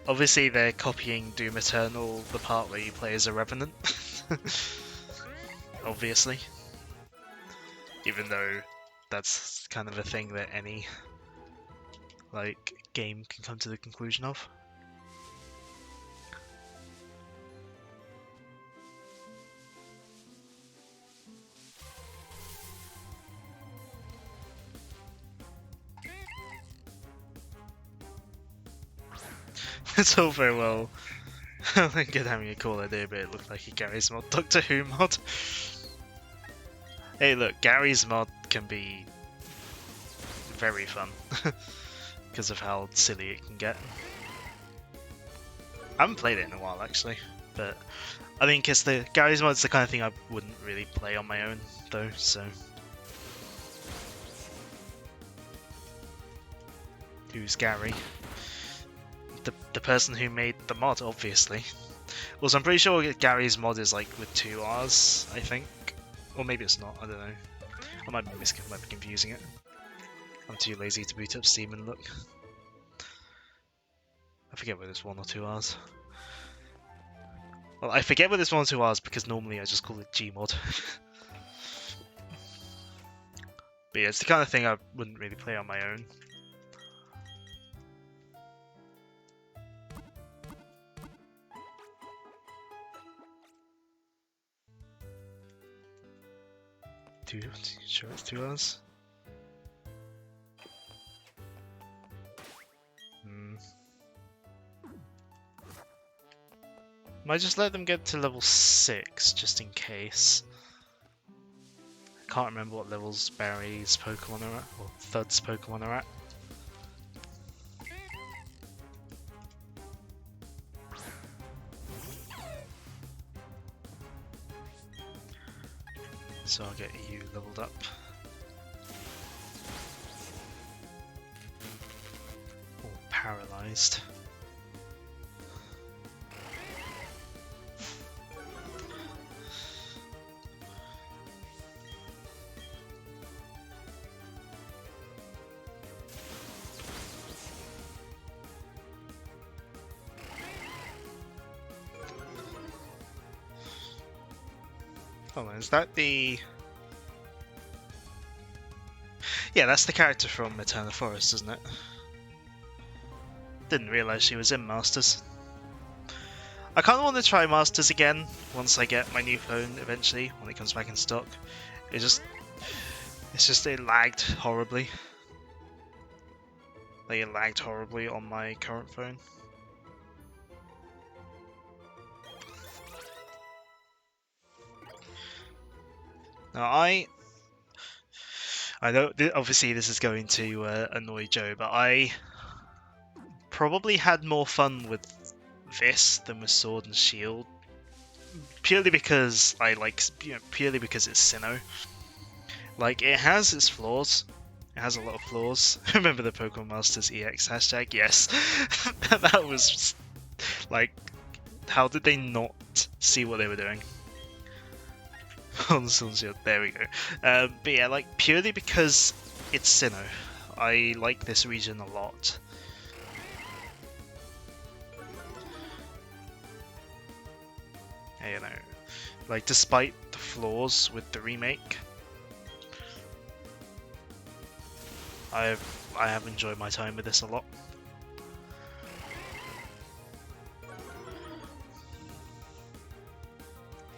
Obviously they're copying Doom Eternal, the part where you play as a Revenant. Obviously. Even though that's kind of a thing that any like game can come to the conclusion of. It's all very well. I think it having a cool idea, but it looked like a Gary's mod, Doctor Who mod. Hey, look, Gary's mod can be very fun because of how silly it can get. I haven't played it in a while actually, but I think it's the Gary's mod's the kind of thing I wouldn't really play on my own though. So, who's Gary? The person who made the mod, obviously. Also, I'm pretty sure Gary's mod is like with 2 R's, I think. Or maybe it's not, I don't know. I might be confusing it. I'm too lazy to boot up Steam and look. I forget whether it's 1 or 2 R's. Well, I forget whether it's 1 or 2 R's because normally I just call it Gmod. But yeah, it's the kind of thing I wouldn't really play on my own. Sure it's 2 R's? Might just let them get to level 6, just in case. I can't remember what levels Barry's Pokemon are at, or Thud's Pokemon are at. So I'll get you leveled up. Or paralyzed. Oh, is that the... Yeah, that's the character from Eternal Forest, isn't it? Didn't realise she was in Masters. I kind of want to try Masters again once I get my new phone eventually, when it comes back in stock. It's just it lagged horribly. Like, it lagged horribly on my current phone. Now I know obviously this is going to annoy Joe, but I probably had more fun with this than with Sword and Shield, purely because purely because it's Sinnoh. Like, it has its flaws. It has a lot of flaws. Remember the Pokemon Masters EX hashtag? Yes. That was like, how did they not see what they were doing? On Sword and Shield, there we go. But yeah, like, purely because it's Sinnoh, I like this region a lot. You know, like, despite the flaws with the remake, I have enjoyed my time with this a lot.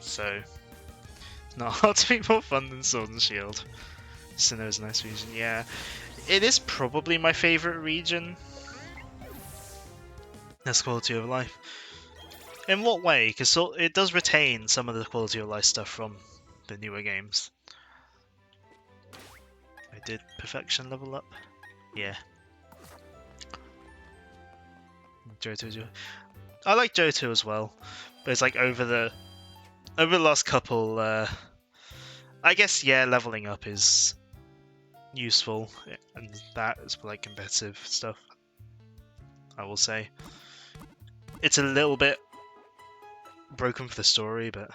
So, it's not hard to be more fun than Sword and Shield. Sinnoh's a nice region, yeah. It is probably my favourite region. That's quality of life. In what way? Because it does retain some of the quality of life stuff from the newer games. I did perfection level up? Yeah. Johto. I like Johto as well, but it's like over the last couple, I guess, yeah, leveling up is useful, and that is for like competitive stuff, I will say. It's a little bit broken for the story, but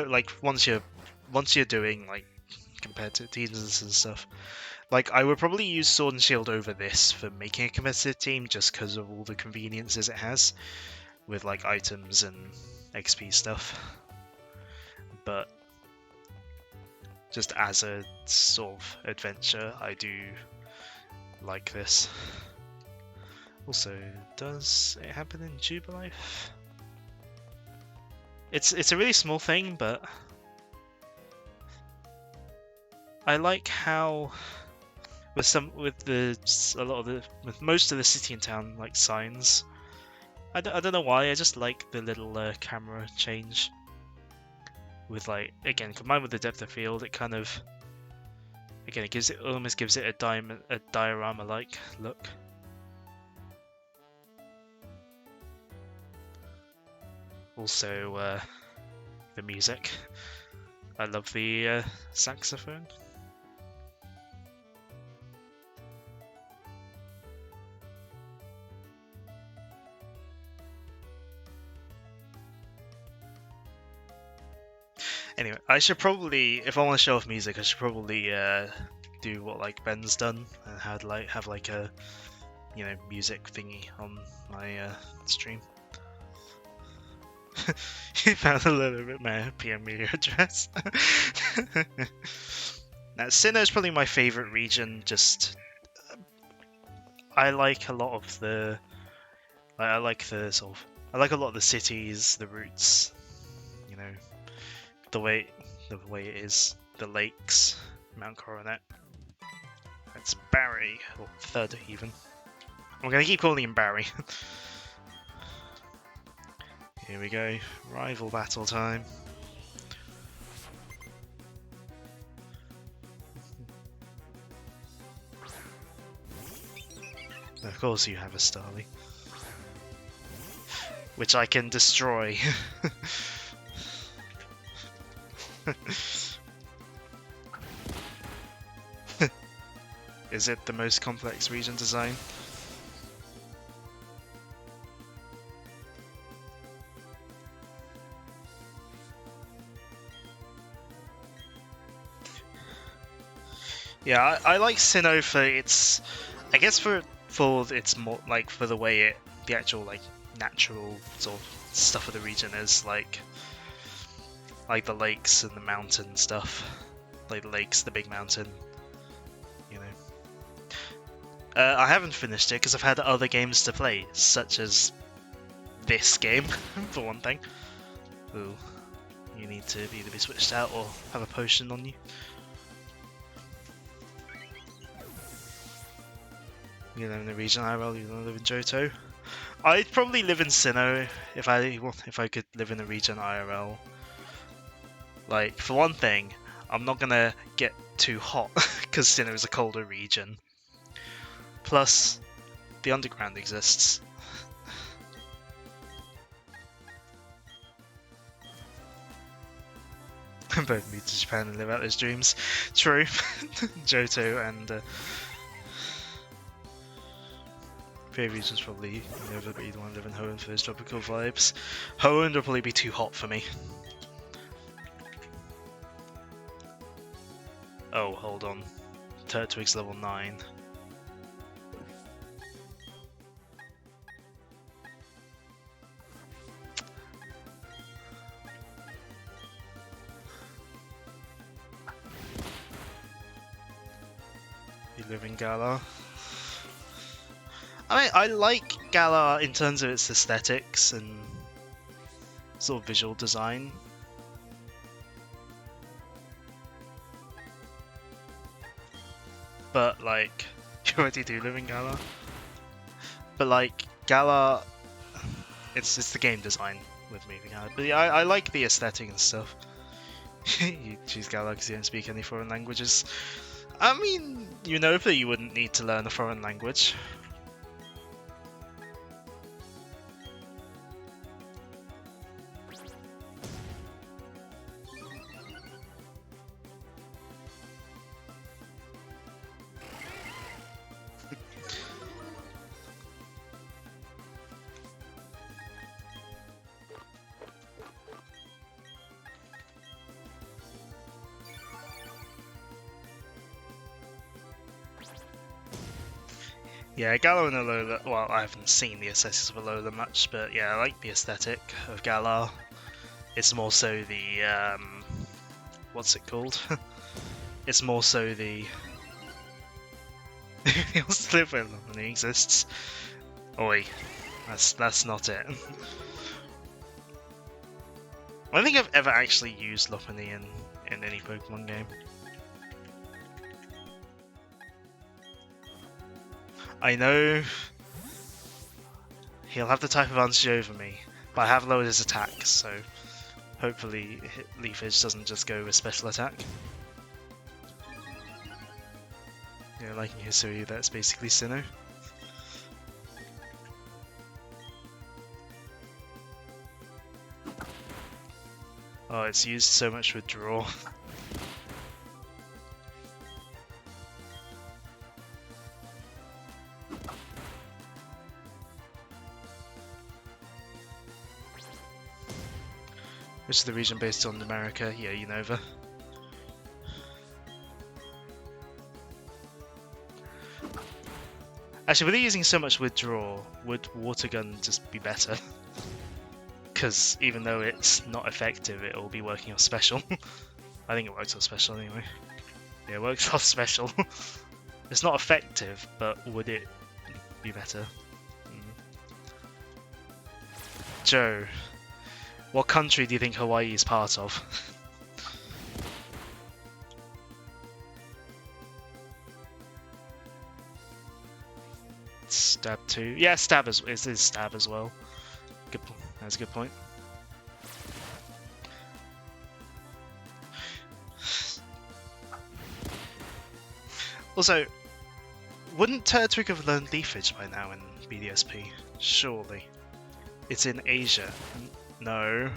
like once you're doing like competitive teams and stuff, like, I would probably use Sword and Shield over this for making a competitive team, just because of all the conveniences it has with like items and XP stuff. But just as a sort of adventure, I do like this. Also, does it happen in Jubilife? It's a really small thing, but I like how with most of the city and town like signs, I don't know why, I just like the little camera change. With, like, again, combined with the depth of field, it kind of, again, it almost gives it a diorama-like look. Also, the music. I love the saxophone. Anyway, I should probably, if I want to show off music, I should probably do what like Ben's done and have like a music thingy on my stream. You found a little bit my PM media address. Now, Sinnoh is probably my favorite region. Just I like a lot of the I like a lot of the cities, the routes, the way it is, the lakes, Mount Coronet. That's Barry, or Thud even. I'm gonna keep calling him Barry. Here we go, rival battle time. Of course you have a Starly. Which I can destroy. Is it the most complex region design? Yeah, I like Sinnoh for its, I guess for its more like for the way the actual like natural sort of stuff of the region is like the lakes and the mountain stuff, like the lakes, the big mountain, you know. I haven't finished it because I've had other games to play, such as this game, for one thing. Ooh, you need to either be switched out or have a potion on you. You live in the region IRL, you don't live in Johto. I'd probably live in Sinnoh if I could live in the region IRL. Like, for one thing, I'm not gonna get too hot because Sinnoh is a colder region. Plus, the underground exists. Both move to Japan and live out those dreams. True. Johto and Fair region's probably over, but you'd want to live in Hoenn for those tropical vibes. Hoenn would probably be too hot for me. Oh, hold on. Turtwig's level 9. You live in Galar. I mean, I like Galar in terms of its aesthetics and sort of visual design. But, like, you already do live in Galar. But, like, Galar, it's the game design with me. But yeah, I like the aesthetic and stuff. You choose Galar because you don't speak any foreign languages. I mean, you know that you wouldn't need to learn a foreign language. Yeah, Galar and Alola, well, I haven't seen the aesthetics of Alola much, but yeah, I like the aesthetic of Galar. It's more so the, what's it called? It's more so the... Everything else to live with when it exists. Oi, that's not it. I don't think I've ever actually used Lopunny in any Pokemon game. I know he'll have the type advantage over me, but I have lowered his attack, so hopefully Leafage doesn't just go with special attack. Yeah, like in Hisui, that's basically Sinnoh. Oh, it's used so much with draw. Which is the region based on America? Yeah, Unova. Actually, with it using so much withdraw, would Water Gun just be better? Because even though it's not effective, it will be working off special. I think it works off special anyway. Yeah, it works off special. It's not effective, but would it be better? Joe, what country do you think Hawaii is part of? Stab 2. Yeah, Stab it is Stab as well. Good. That's a good point. Also, wouldn't Turtwig have learned Leafage by now in BDSP? Surely. It's in Asia. No.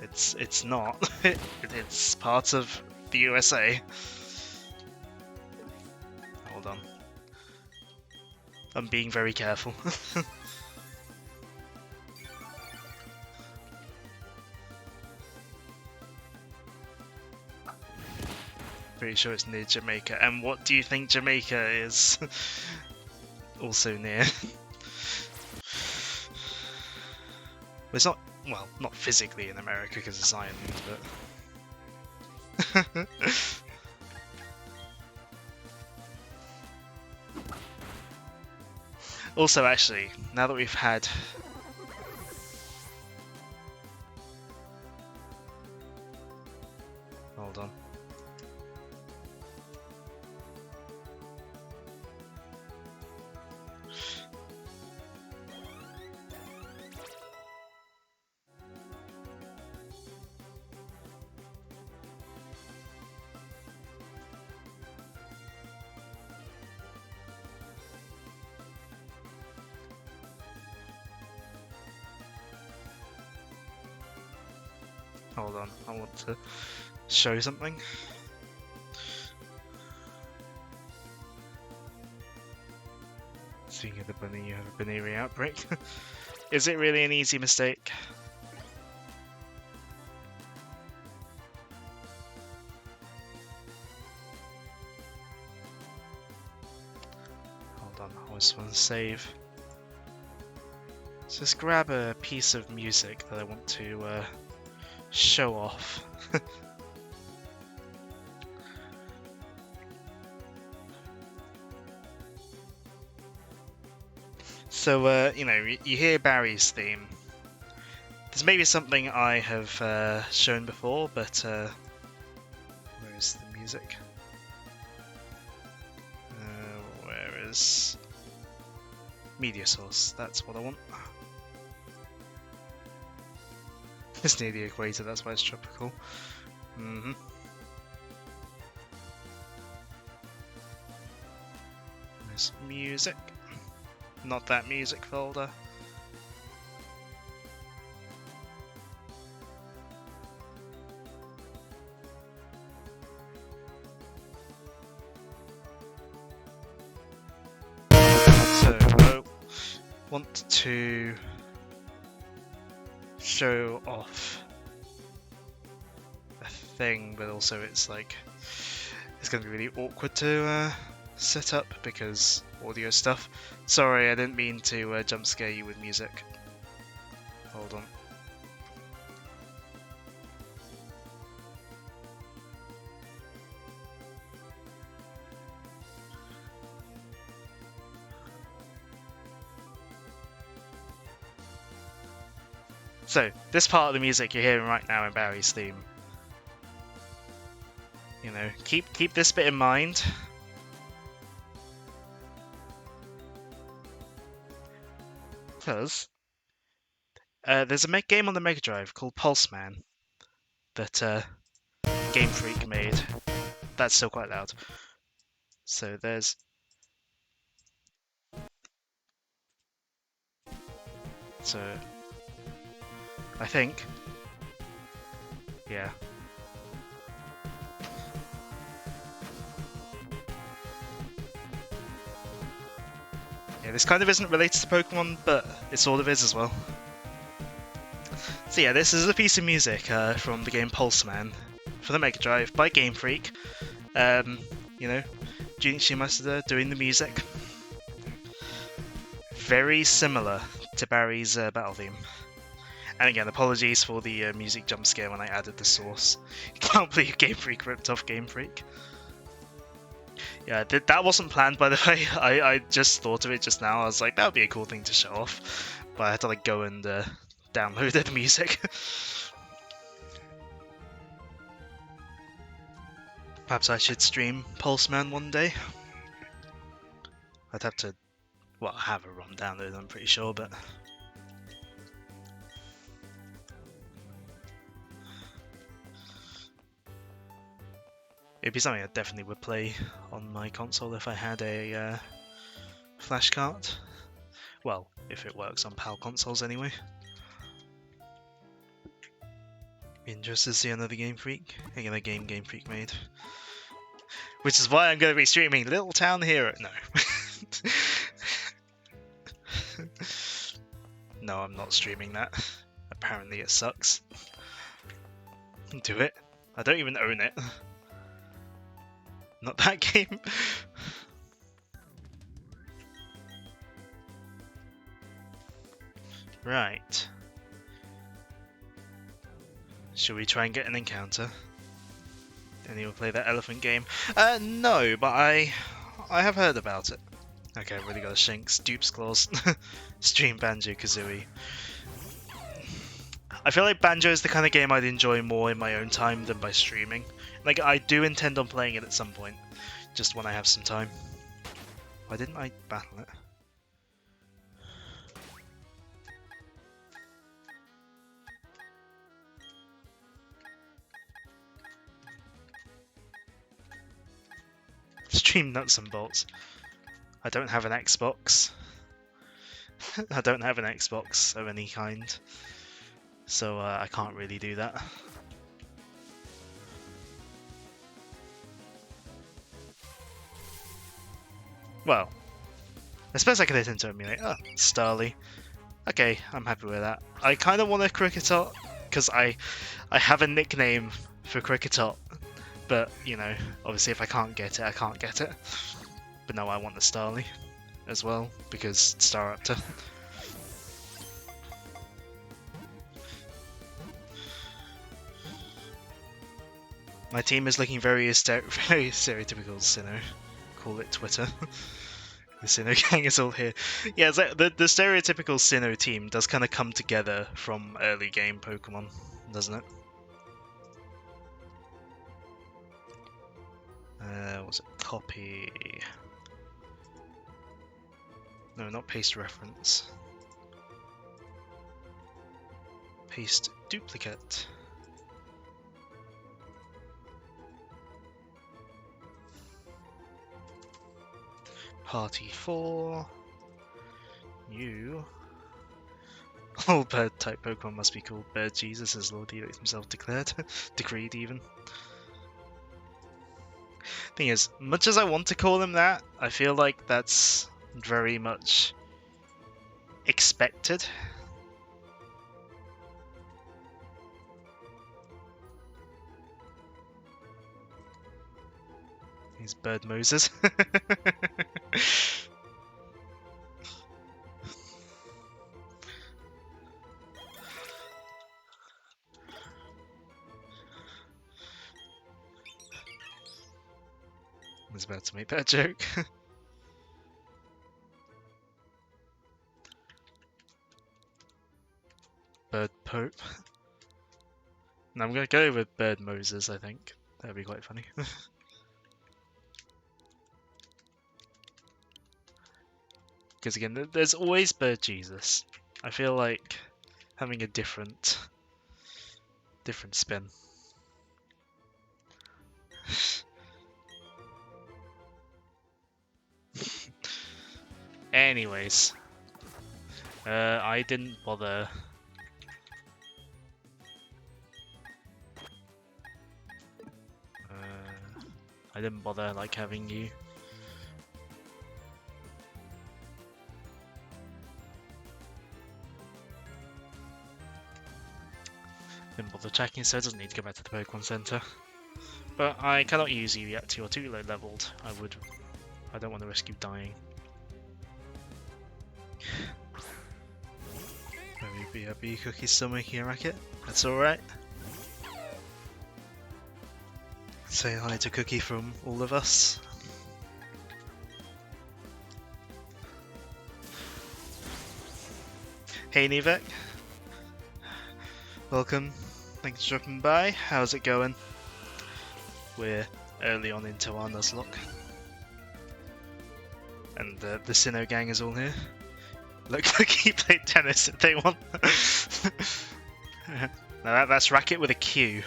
It's not. It's part of the USA. Hold on. I'm being very careful. Pretty sure it's near Jamaica. And what do you think Jamaica is also near? It's not, well, not physically in America because it's island, but... Also, actually, now that we've had... Hold on. Hold on, I want to show something. Speaking of the bunny, you have a Baneri outbreak. Is it really an easy mistake? Hold on, I just want to save. So just grab a piece of music that I want to show off. So, you know, you hear Barry's theme. There's maybe something I have shown before, but where is the music? Where is media source? That's what I want. It's near the equator, that's why it's tropical. There's music. Not that music folder. So, I want to show off a thing, but also it's like it's going to be really awkward to set up because audio stuff. Sorry, I didn't mean to jump scare you with music. Hold on. So, this part of the music you're hearing right now in Barry's theme. You know, keep this bit in mind. Because there's a game on the Mega Drive called Pulse Man that Game Freak made. That's still quite loud. So there's... So... I think... Yeah. Yeah, this kind of isn't related to Pokemon, but it sort of is as well. So yeah, this is a piece of music from the game Pulse Man for the Mega Drive by Game Freak. You know, Junichi Masuda doing the music. Very similar to Barry's battle theme. And again, apologies for the music jump scare when I added the source. Can't believe Game Freak ripped off Game Freak. Yeah, that wasn't planned, by the way. I just thought of it just now. I was like, that would be a cool thing to show off. But I had to like go and download the music. Perhaps I should stream Pulse Man one day. I'd have to, well, have a ROM download, I'm pretty sure, but... It'd be something I definitely would play on my console if I had a flash card. Well, if it works on PAL consoles anyway. Be interested to see another Game Freak. Again, a Game Freak made. Which is why I'm going to be streaming Little Town Hero. No. No, I'm not streaming that. Apparently it sucks. Do it. I don't even own it. Not that game. Right. Should we try and get an encounter? Anyone play that elephant game? No, but I have heard about it. Okay, I've really got a Shanks Dupes Claws. Stream Banjo-Kazooie. I feel like Banjo is the kind of game I'd enjoy more in my own time than by streaming. Like, I do intend on playing it at some point, just when I have some time. Why didn't I battle it? Stream Nuts and Bolts. I don't have an Xbox. I don't have an Xbox of any kind. So I can't really do that. Well, I suppose I could hit into emulate. Oh, Starly. Okay, I'm happy with that. I kind of want a Cricketot, because I have a nickname for Cricketot. But, you know, obviously if I can't get it, I can't get it. But no, I want the Starly as well, because Star Raptor. My team is looking very stereotypical Sinnoh. Call it Twitter. The Sinnoh gang is all here. Yeah, it's like the stereotypical Sinnoh team does kind of come together from early game Pokemon, doesn't it? Was it copy? No, not paste reference. Paste duplicate. Party 4. You. All bird type Pokemon must be called Bird Jesus, as Lord Helix himself declared. Decreed, even. Thing is, much as I want to call him that, I feel like that's very much expected. He's Bird Moses. I was about to make that joke. Bird Pope. No, I'm gonna go with Bird Moses, I think. That'd be quite funny. Because again, there's always Bird Jesus. I feel like having a different spin. Anyways, I didn't bother. I didn't bother like having you. Didn't bother checking, so it doesn't need to go back to the Pokemon Center. But I cannot use you yet. You're too low leveled. I don't want to risk you dying. Maybe a bee cookie still making a racket. That's alright. Say hi to Cookie from all of us. Hey Nivek. Welcome. Thanks for dropping by. How's it going? We're early on into our Nuzlocke. And the Sinnoh gang is all here. Look, he played tennis if they want. Now that's racket with a Q.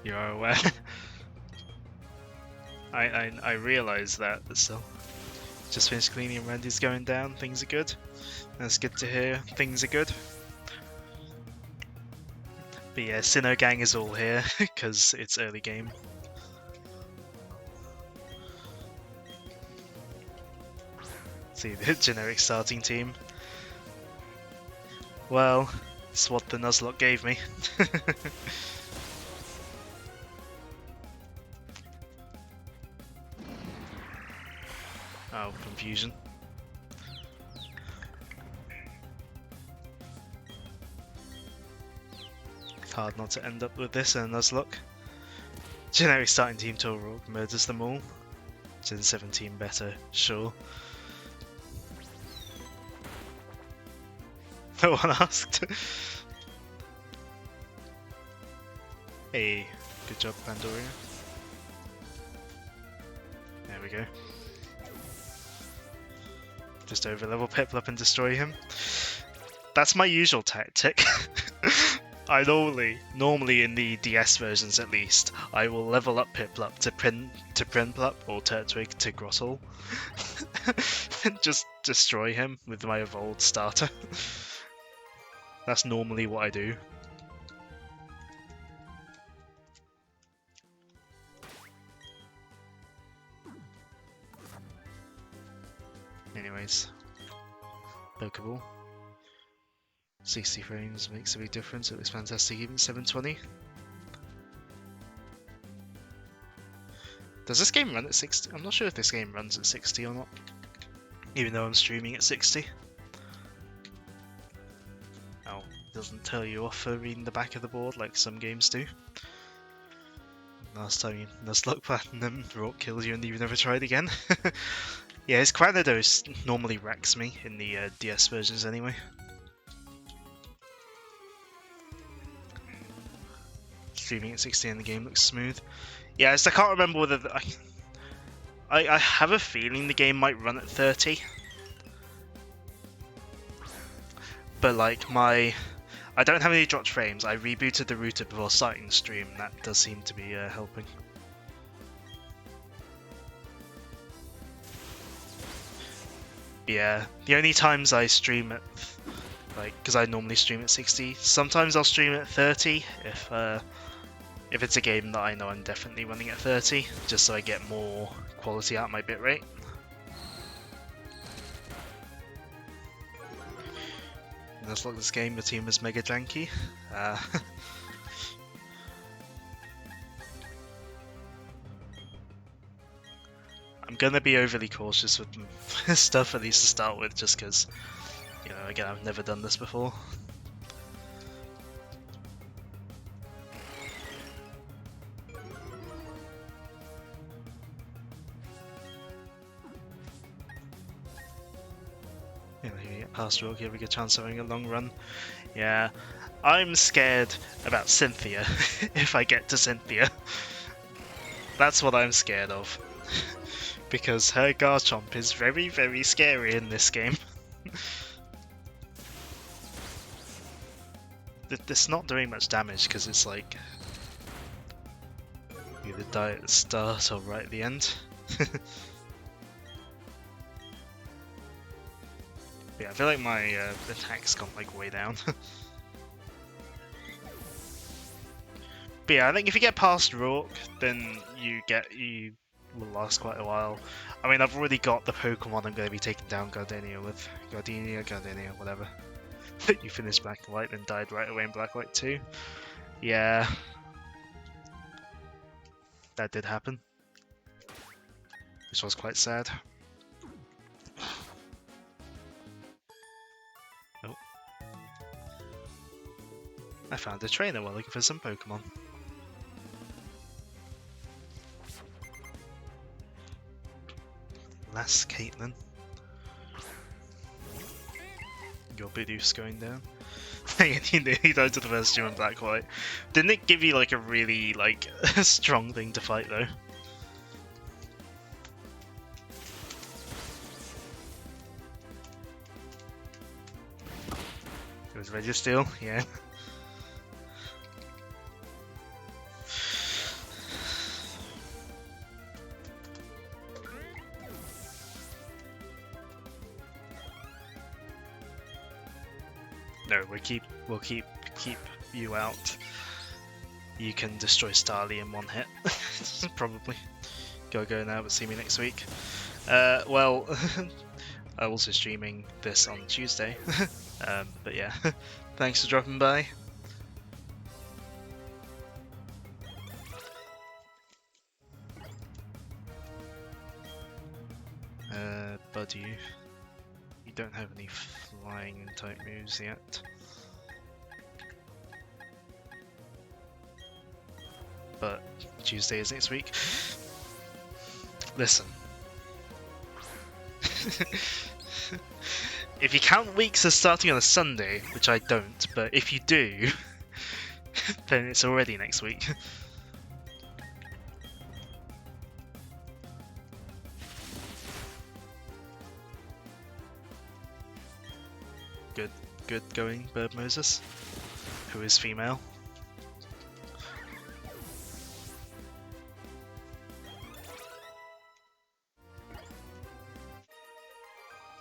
You are aware. I realise that, so just finished cleaning. Randy's going down. Things are good. That's good to hear. Things are good. But yeah, Sinnoh Gang is all here because it's early game. See the generic starting team. Well, it's what the Nuzlocke gave me. Oh, confusion. It's hard not to end up with this in a Nuzlocke. Generic starting team to O'Rourke murders them all. Gen 17 better, sure. No one asked. Hey, good job, Pandoria. There we go. Just overlevel Piplup and destroy him. That's my usual tactic. I normally in the DS versions at least, I will level up Piplup to Prinplup or Turtwig to Grottle. And just destroy him with my evolved starter. That's normally what I do. Anyways, Pokeball. 60 frames makes a big difference. It looks fantastic even at 720. Does this game run at 60? I'm not sure if this game runs at 60 or not. Even though I'm streaming at 60. Oh, it doesn't tell you off for reading the back of the board like some games do. Last time you Nuzlocke Platinum, Rock kills you and you never tried again. Yeah, his Cranidos normally wrecks me in the DS versions anyway. Streaming at 60 and the game looks smooth. Yeah, I can't remember whether... I have a feeling the game might run at 30. But like I don't have any dropped frames. I rebooted the router before starting the stream. That does seem to be helping. Yeah, the only times I stream at, because I normally stream at 60, sometimes I'll stream at 30 if it's a game that I know I'm definitely running at 30, just so I get more quality out of my bitrate. Let's look at this game, the team is mega janky. I'm gonna be overly cautious with stuff at least to start with, just because, you know, again, I've never done this before. You know, you get past Rook, you have a good chance of having a long run. Yeah, I'm scared about Cynthia if I get to Cynthia. That's what I'm scared of. Because her Garchomp is very, very scary in this game. It's not doing much damage because it's like either die at the start or right at the end. Yeah, I feel like my attack's gone like way down. But yeah, I think if you get past Rourke, then you will last quite a while. I mean, I've already got the Pokemon I'm going to be taking down Gardenia with. Gardenia, whatever. You finished Black and White, then died right away in Black White 2. Yeah. That did happen. Which was quite sad. Oh. I found a trainer while looking for some Pokemon. Last Caitlyn. Your Bidoof's going down. He died to the first two in Black White. Didn't it give you like a really strong thing to fight though? It was Registeel, yeah. No, we'll keep you out. You can destroy Starly in one hit, probably. Go now, but see me next week. Well, I'm also streaming this on Tuesday. But yeah, thanks for dropping by. Bud, you don't have any flying type moves yet. But Tuesday is next week. Listen. If you count weeks as starting on a Sunday, which I don't, but if you do, then it's already next week. Good going, Bird Moses, who is female.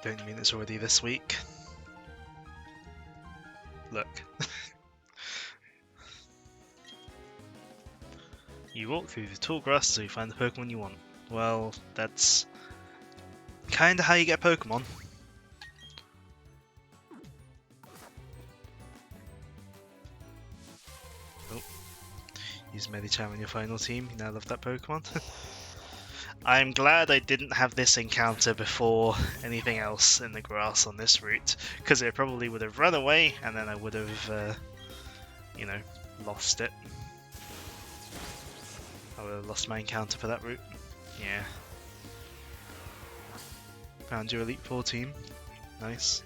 Don't you mean it's already this week? Look. You walk through the tall grass until you find the Pokemon you want. Well, that's kinda how you get Pokemon. Oh. Use Medicham in your final team, you now love that Pokemon. I'm glad I didn't have this encounter before anything else in the grass on this route, because it probably would have run away, and then I would have, you know, lost it. I would have lost my encounter for that route. Yeah. Found your Elite Four team. Nice.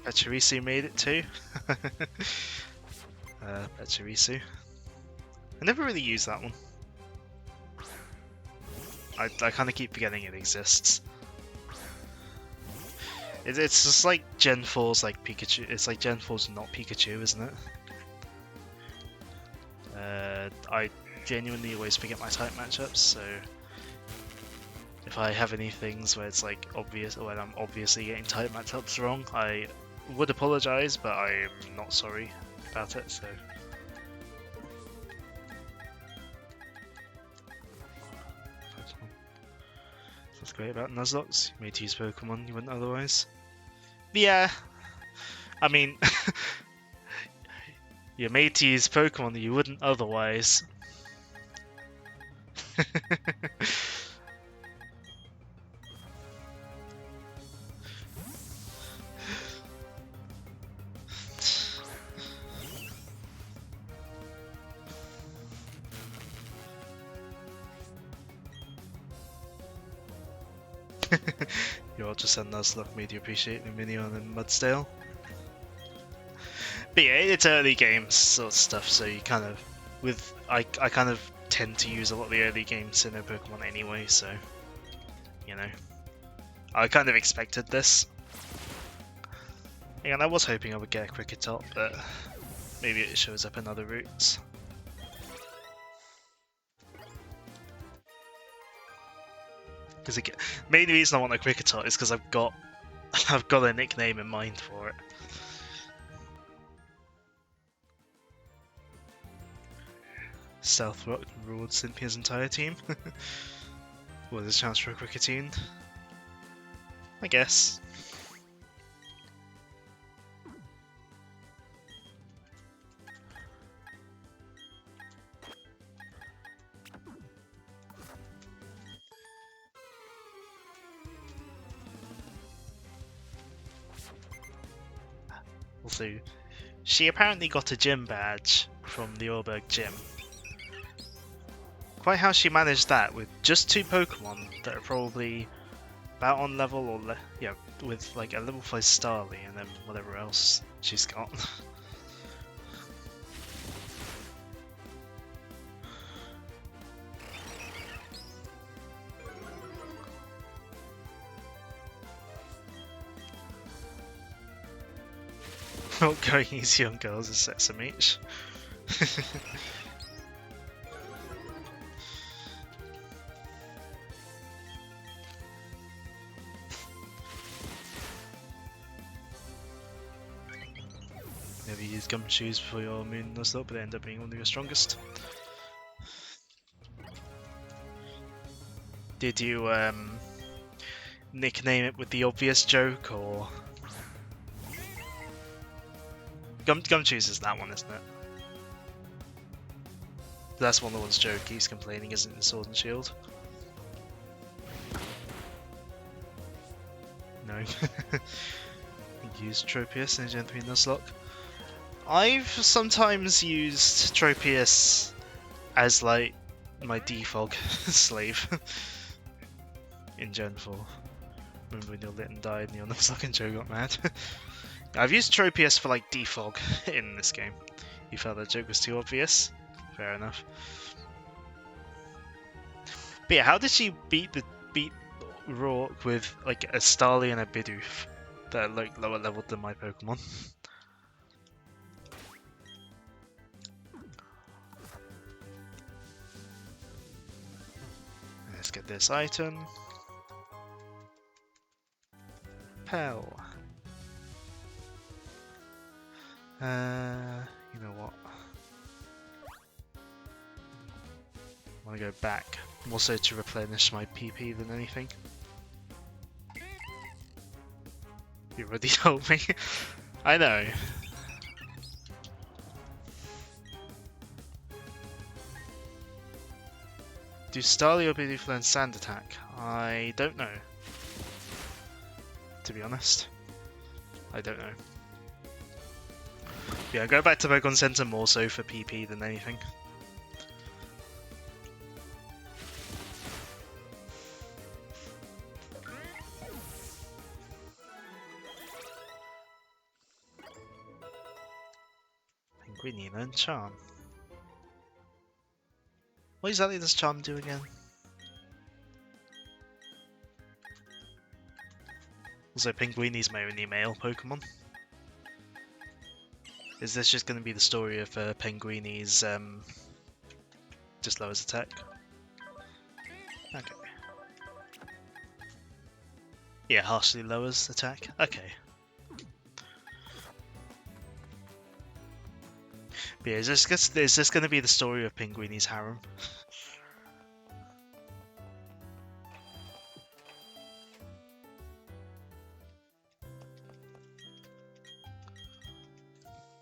Pachirisu made it too. Pachirisu. I never really used that one. I kind of keep forgetting it exists. It's just like Gen 4's like Pikachu. It's like Gen 4's not Pikachu, isn't it? I genuinely always forget my type matchups, so if I have any things where it's like obvious, or when I'm obviously getting type matchups wrong, I would apologize, but I'm not sorry about it, so. That's great about Nuzlocke. You made to use Pokemon you wouldn't otherwise. Yeah, I mean, you're made to use Pokemon that you wouldn't otherwise. Your Ultrasun Nuzlocke made you appreciate Luminion and Mudsdale. But yeah, it's early game sort of stuff, so you kind of, I kind of tend to use a lot of the early game Sinnoh Pokemon anyway, so, you know. I kind of expected this. And I was hoping I would get a Cricketop, but maybe it shows up in other routes. Because the main reason I want a Cricketop is because I've got a nickname in mind for it. Stealth Rock ruled Cynthia's entire team. Well, there's a chance for a Cricketune. I guess. Also, she apparently got a gym badge from the Orberg gym. Quite how she managed that with just 2 Pokemon that are probably about on level or yeah, with like a level 5 Starly and then whatever else she's got. Not going easy on girls is Sesame. of you used gumshoes for your moon Nuzlocke, but they end up being one of your strongest. Did you nickname it with the obvious joke, or gumshoes is that one, isn't it? That's one of the ones Joe keeps complaining isn't in Sword and Shield. No. Used Tropius in Gen 3 Nuzlocke. I've sometimes used Tropius as like my defog slave in Gen 4. Remember when your Litten died and your Nuzlocke and Joe got mad? I've used Tropius for like defog in this game. You felt that joke was too obvious? Fair enough. But yeah, how did she beat Rourke with like a Starly and a Bidoof that are like lower leveled than my Pokemon? Let's get this item. Pell. You know what? I want to go back, more so to replenish my PP than anything. You already told me. I know. Do Starly or Bidoof learn Sand Attack? I don't know. To be honest. I don't know. Yeah, go back to Pokemon Center more so for PP than anything. Pinguini learn Charm. What exactly does Charm do again? Also, Pinguini's my only male Pokemon. Is this just going to be the story of Pinguini's just lowers attack? Okay. Yeah, harshly lowers attack. Okay. But yeah, is this going to be the story of Pinguini's harem?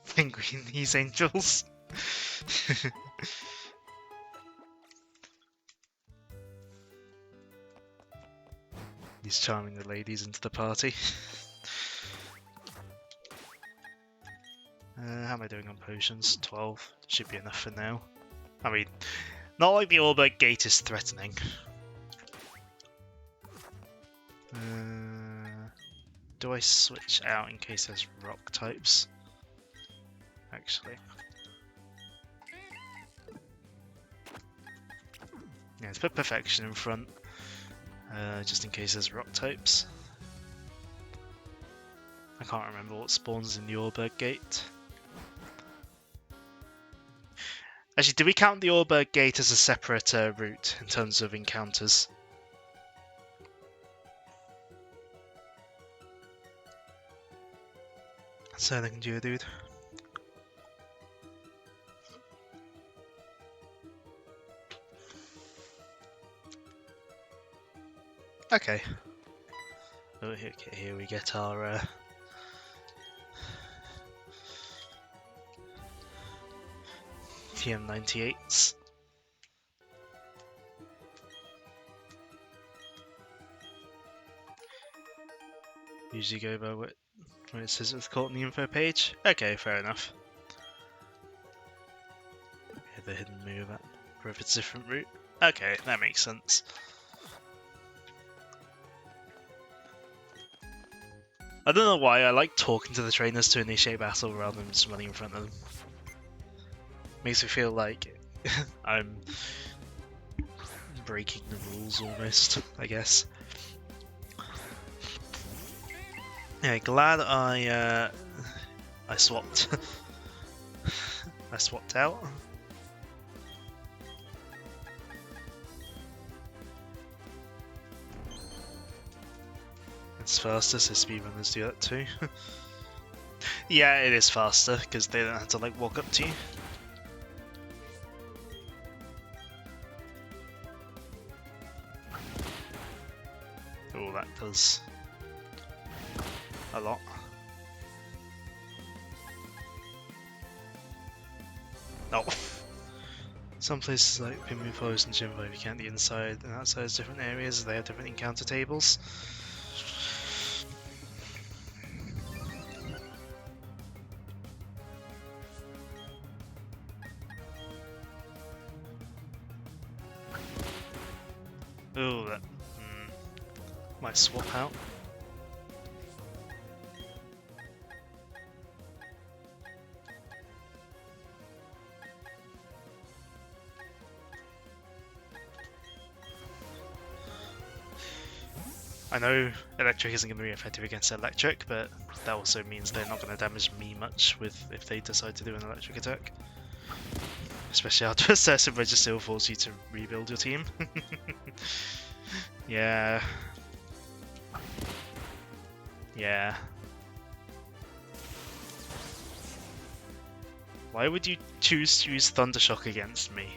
Pinguini's angels. He's charming the ladies into the party. How am I doing on potions? 12. Should be enough for now. I mean, not like the Orbit Gate is threatening. Do I switch out in case there's rock types? Actually. Yeah, let's put Perfection in front. Just in case there's rock types. I can't remember what spawns in the Orbit Gate. Actually, do we count the Orbit Gate as a separate route in terms of encounters? So they can do a dude. Okay. Oh, here we get our TM98s. Usually go by what it says it's called on the info page. Okay, fair enough. Yeah, the hidden move, or if it's a different route. Okay, that makes sense. I don't know why I like talking to the trainers to initiate battle rather than just running in front of them. Makes me feel like I'm breaking the rules almost, I guess. Yeah, glad I swapped. I swapped out. It's faster, so speedrunners do that too. Yeah, it is faster because they don't have to like walk up to you. Oh, that does a lot. Oh. Some places like Pinwheel Forest and Gym 5 you count the inside and outside as different areas, they have different encounter tables. Oh, that might swap out. I know electric isn't going to be effective against electric, but that also means they're not going to damage me much if they decide to do an electric attack. Especially after Assassin Register will force you to rebuild your team. Yeah. Yeah. Why would you choose to use Thundershock against me?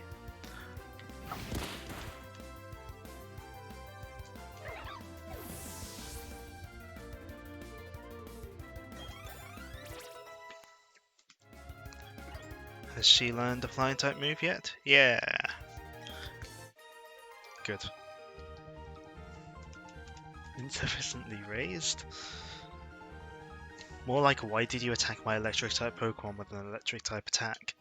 Has she learned a flying type move yet? Yeah. Good. Insufficiently raised? More like, why did you attack my electric type Pokemon with an electric type attack?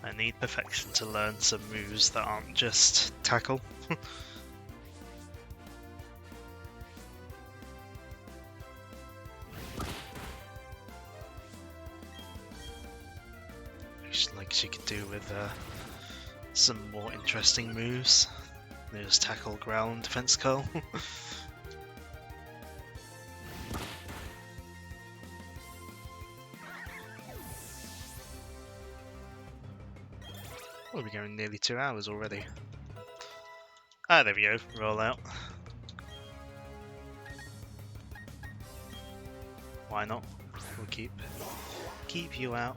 I need perfection to learn some moves that aren't just tackle. Like she could do with some more interesting moves. There's tackle, ground, defense curl. We'll be going nearly 2 hours already. Ah, there we go. Roll out. Why not? We'll keep you out.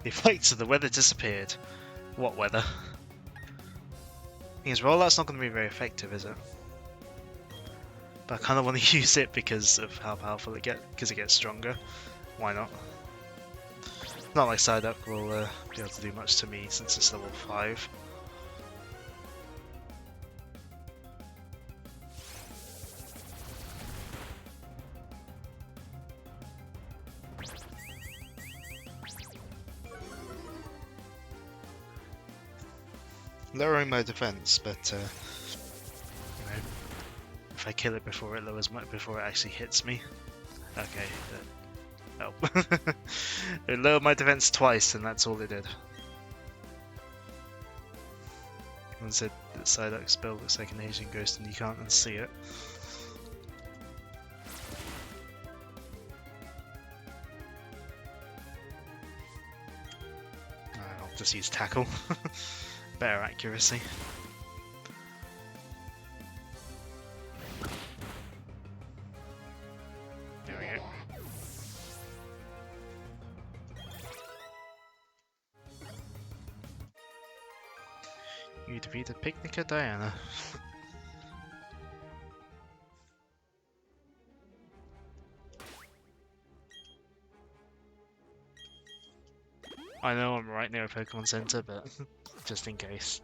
The effects of the weather disappeared. What weather? Because rollout's not going to be very effective, is it? But I kind of want to use it because of how powerful it gets, because it gets stronger. Why not? Not like Psyduck will be able to do much to me since it's level 5. Lowering my defense, but you know, if I kill it before it actually hits me. Okay. Oh. It lowered my defense twice, and that's all it did. One said that Psyduck's spell looks like an Asian ghost and you can't unsee it. I'll just use tackle. Better accuracy. There we go. You defeated Picnicker Diana. I know I'm right near a Pokemon Center, but just in case.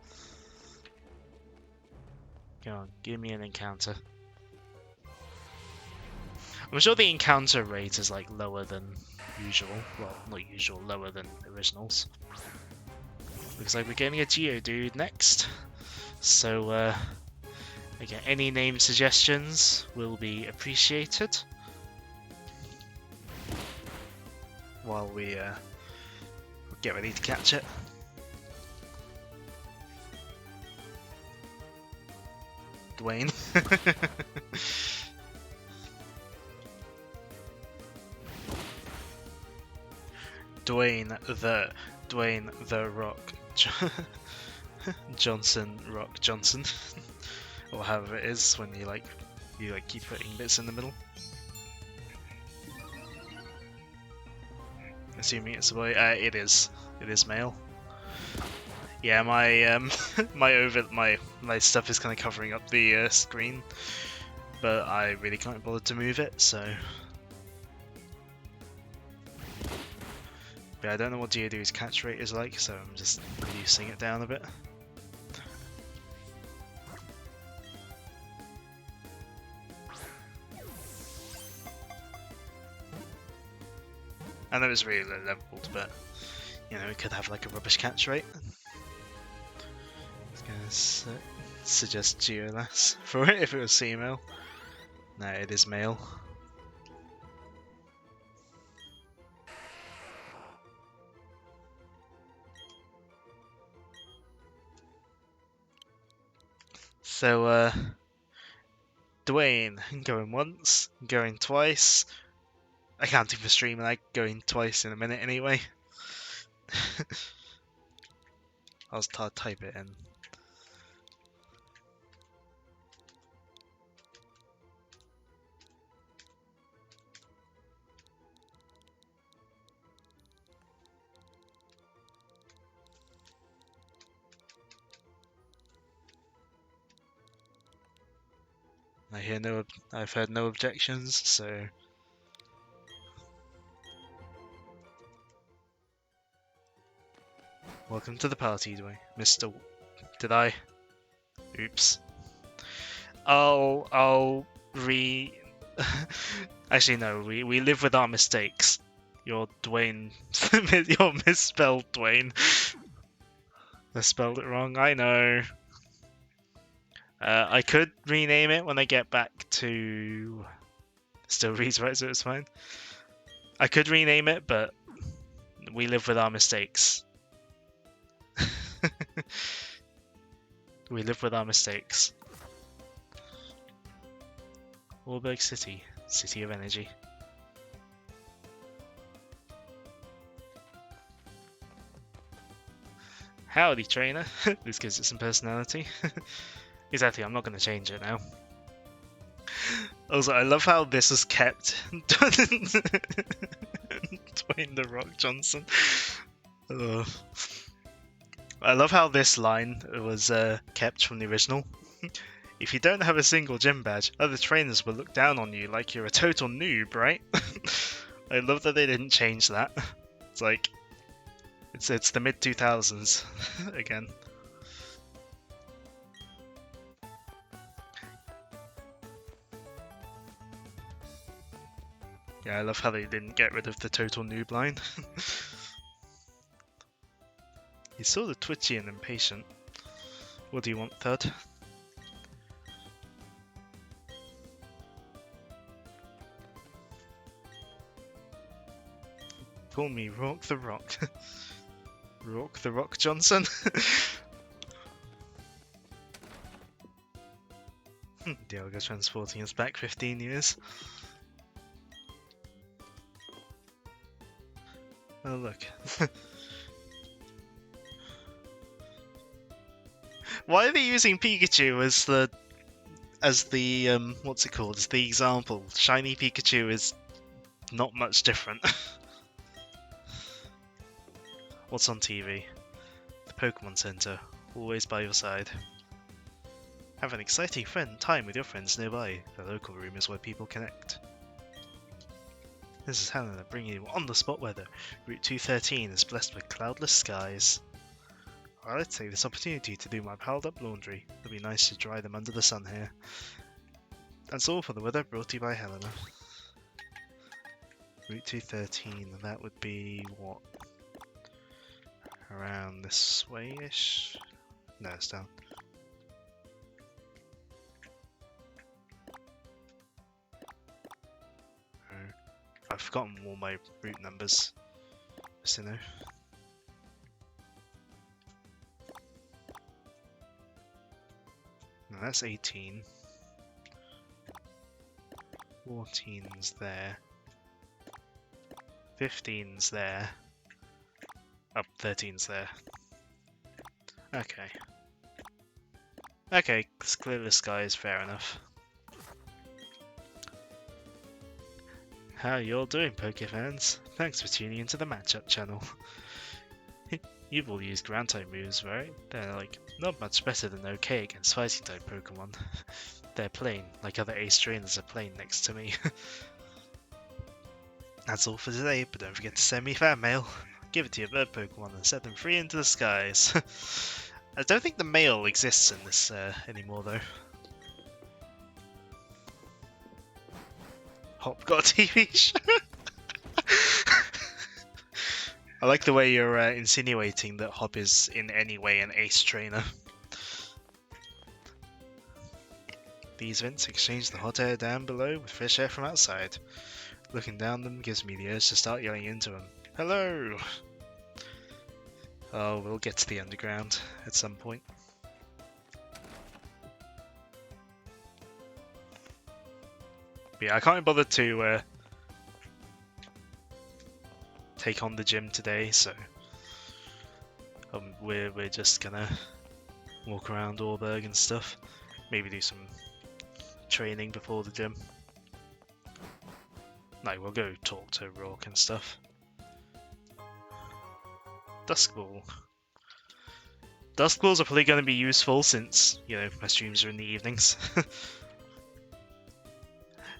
Go on, give me an encounter. I'm sure the encounter rate is like lower than usual. Well, not usual, lower than originals. Looks like we're getting a Geodude next. So, again, any name suggestions will be appreciated. while we get ready to catch it. Dwayne. Dwayne the Rock Johnson Rock Johnson, or however it is when you keep putting bits in the middle. Assuming it's a boy. It is male. Yeah, my my stuff is kind of covering up the screen, but I really can't bother to move it, so. But I don't know what Geodude's catch rate is like, so I'm just reducing it down a bit. I know it's really low leveled, but you know, it could have like a rubbish catch rate. I was gonna suggest Geolas for it if it was female. No, it is male. So, Dwayne going once, going twice. Accounting for stream, and going twice in a minute anyway. I'll start type it in. I've heard no objections, so. Welcome to the party, Dwayne. Mr. Did I? Oops. I'll Actually, no, we live with our mistakes. You're Dwayne. You're misspelled Dwayne. I spelled it wrong, I know. I could rename it when I get back to... Still reads right, so it's fine. I could rename it, but we live with our mistakes. We live with our mistakes. Warburg City, City of Energy. Howdy, trainer. This gives it some personality. Exactly, I'm not going to change it now. Also, I love how this is kept. Dwayne the Rock Johnson. I love how this line was kept from the original. If you don't have a single gym badge, other trainers will look down on you like you're a total noob, right? I love that they didn't change that. It's like, it's the mid-2000s again. Yeah, I love how they didn't get rid of the total noob line. He's sort of twitchy and impatient. What do you want, Thud? Call me Rock the Rock. Rock the Rock Johnson? Dialga transporting us back 15 years. Oh look. Why are they using Pikachu as the what's it called? As the example. Shiny Pikachu is not much different. What's on TV? The Pokémon Center, always by your side. Have an exciting time with your friends nearby. The local room is where people connect. This is Helena bringing you on-the-spot weather. Route 213 is blessed with cloudless skies. I'd like to take this opportunity to do my piled-up laundry. It'll be nice to dry them under the sun here. That's all for the weather, brought to you by Helena. Route 213, that would be what? Around this way-ish? No, it's down. I've forgotten all my route numbers. Sinnoh. No, that's 18. 14's there. 15's there. Up 13's there. Okay. Okay, clear the sky is fair enough. How you all doing, Poke fans? Thanks for tuning into the Matchup channel. You've all used ground type moves, right? They're like not much better than okay against fighting type Pokemon. They're plain, like other ace trainers are plain next to me. That's all for today, but don't forget to send me fan mail. Give it to your bird Pokemon and set them free into the skies. I don't think the mail exists in this anymore though. Hop got a TV show. I like the way you're insinuating that Hop is in any way an ace trainer. These vents exchange the hot air down below with fresh air from outside. Looking down them gives me the urge to start yelling into them. Hello! Oh, we'll get to the underground at some point. But yeah, I can't be bothered to take on the gym today, so we're just gonna walk around Orberg and stuff. Maybe do some training before the gym. No, we'll go talk to Rourke and stuff. Duskball. Duskballs are probably going to be useful since, you know, my streams are in the evenings.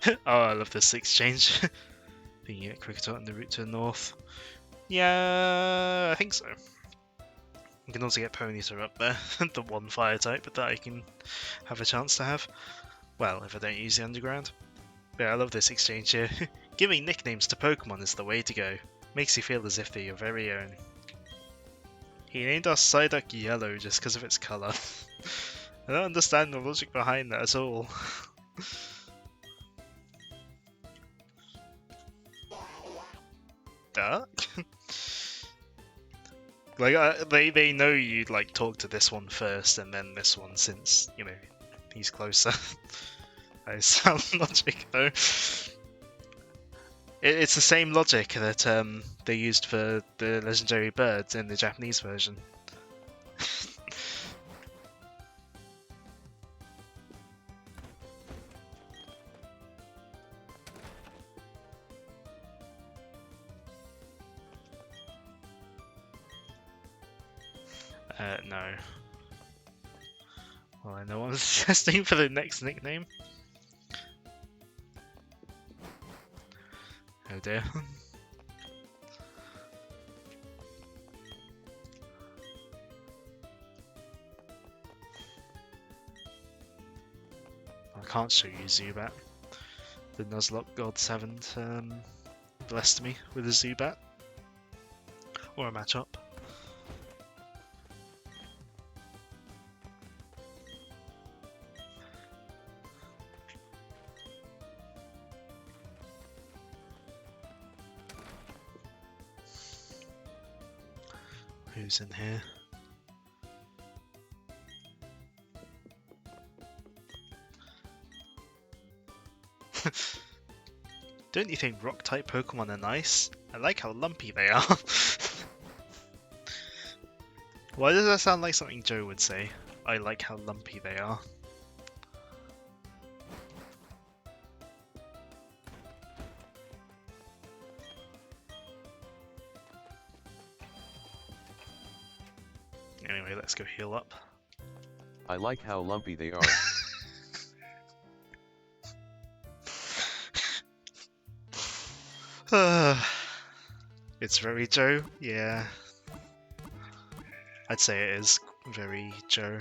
Oh, I love this exchange. Being at Cricketot and the route to the north. Yeah, I think so. You can also get Ponyta up there, the one fire type that I can have a chance to have. Well, if I don't use the underground. Yeah, I love this exchange here. Giving nicknames to Pokemon is the way to go. Makes you feel as if they're your very own. He named our Psyduck yellow just because of its colour. I don't understand the logic behind that at all. Duck? Like, they know you'd like talk to this one first and then this one since, you know, he's closer. That is sound logic though. It's the same logic that they used for the legendary birds in the Japanese version. No. Well, I know what I'm suggesting for the next nickname. Oh dear. I can't show you Zubat. The Nuzlocke gods haven't blessed me with a Zubat. Or a matchup. Who's in here? Don't you think rock-type Pokemon are nice? I like how lumpy they are. Why does that sound like something Joe would say? I like how lumpy they are. Anyway, let's go heal up. I like how lumpy they are. It's very Joe, yeah. I'd say it is very Joe.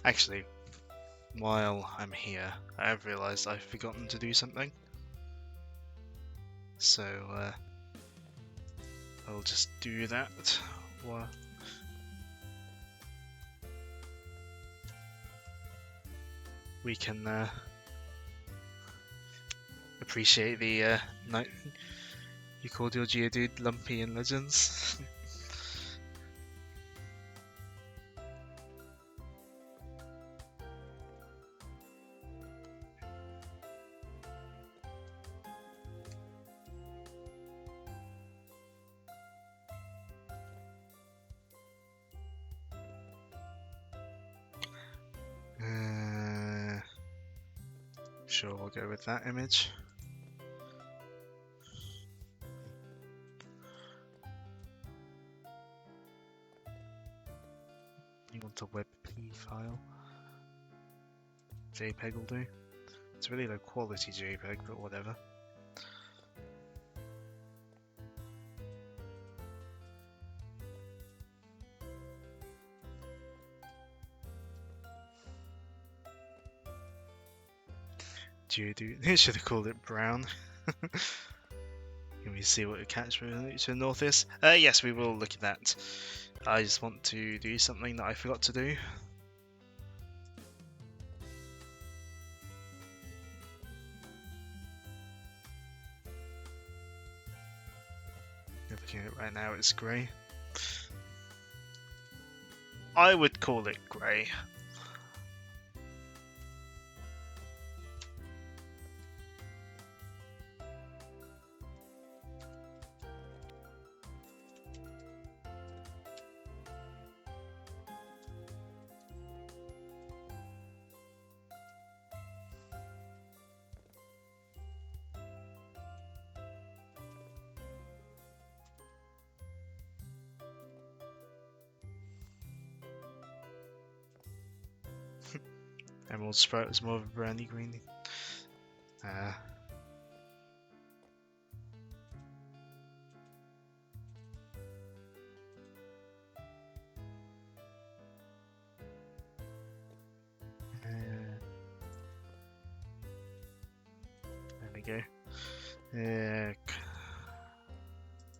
Actually, while I'm here, I have realised I've forgotten to do something. So, I'll just do that. What? We can appreciate the night. You called your Geodude Lumpy in Legends. Sure, we'll go with that image. You want a WebP file? JPEG will do. It's really low quality JPEG, but whatever. Geodude. It should have called it brown. Can we see what the catchment to the north is? Yes, we will look at that. I just want to do something that I forgot to do. Looking at it right now, it's grey. I would call it grey. Emerald Sprout is more of a browny green. There we go.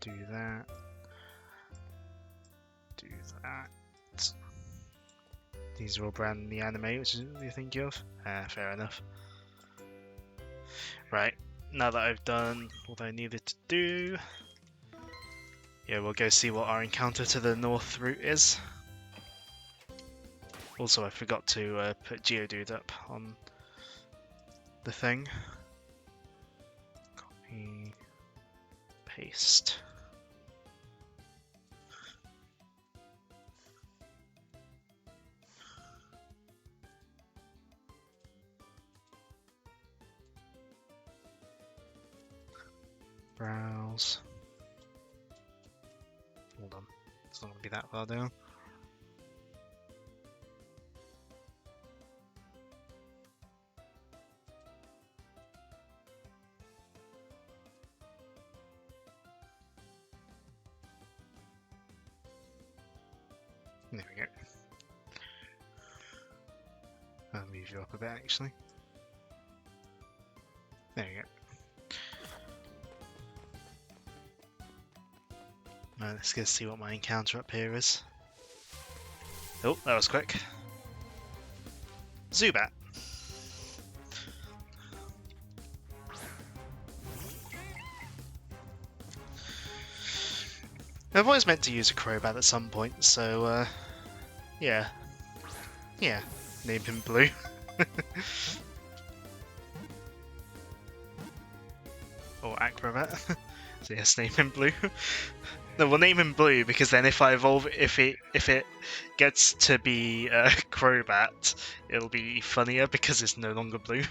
Do that. Do that. These are all brand in the anime, which is what you're thinking of? Fair enough. Right, now that I've done what I needed to do, yeah, we'll go see what our encounter to the north route is. Also, I forgot to put Geodude up on the thing. Copy, paste. Browse. Hold on, it's not going to be that far down. There we go. I'll move you up a bit actually. There you go. Right, let's go see what my encounter up here is. Oh, that was quick. Zubat. I've always meant to use a Crobat at some point, so yeah. Yeah, name him Blue. Or Acrobat. So yes, name him Blue. No, we'll name him Blue because then if I evolve, if it gets to be Crobat, it'll be funnier because it's no longer blue.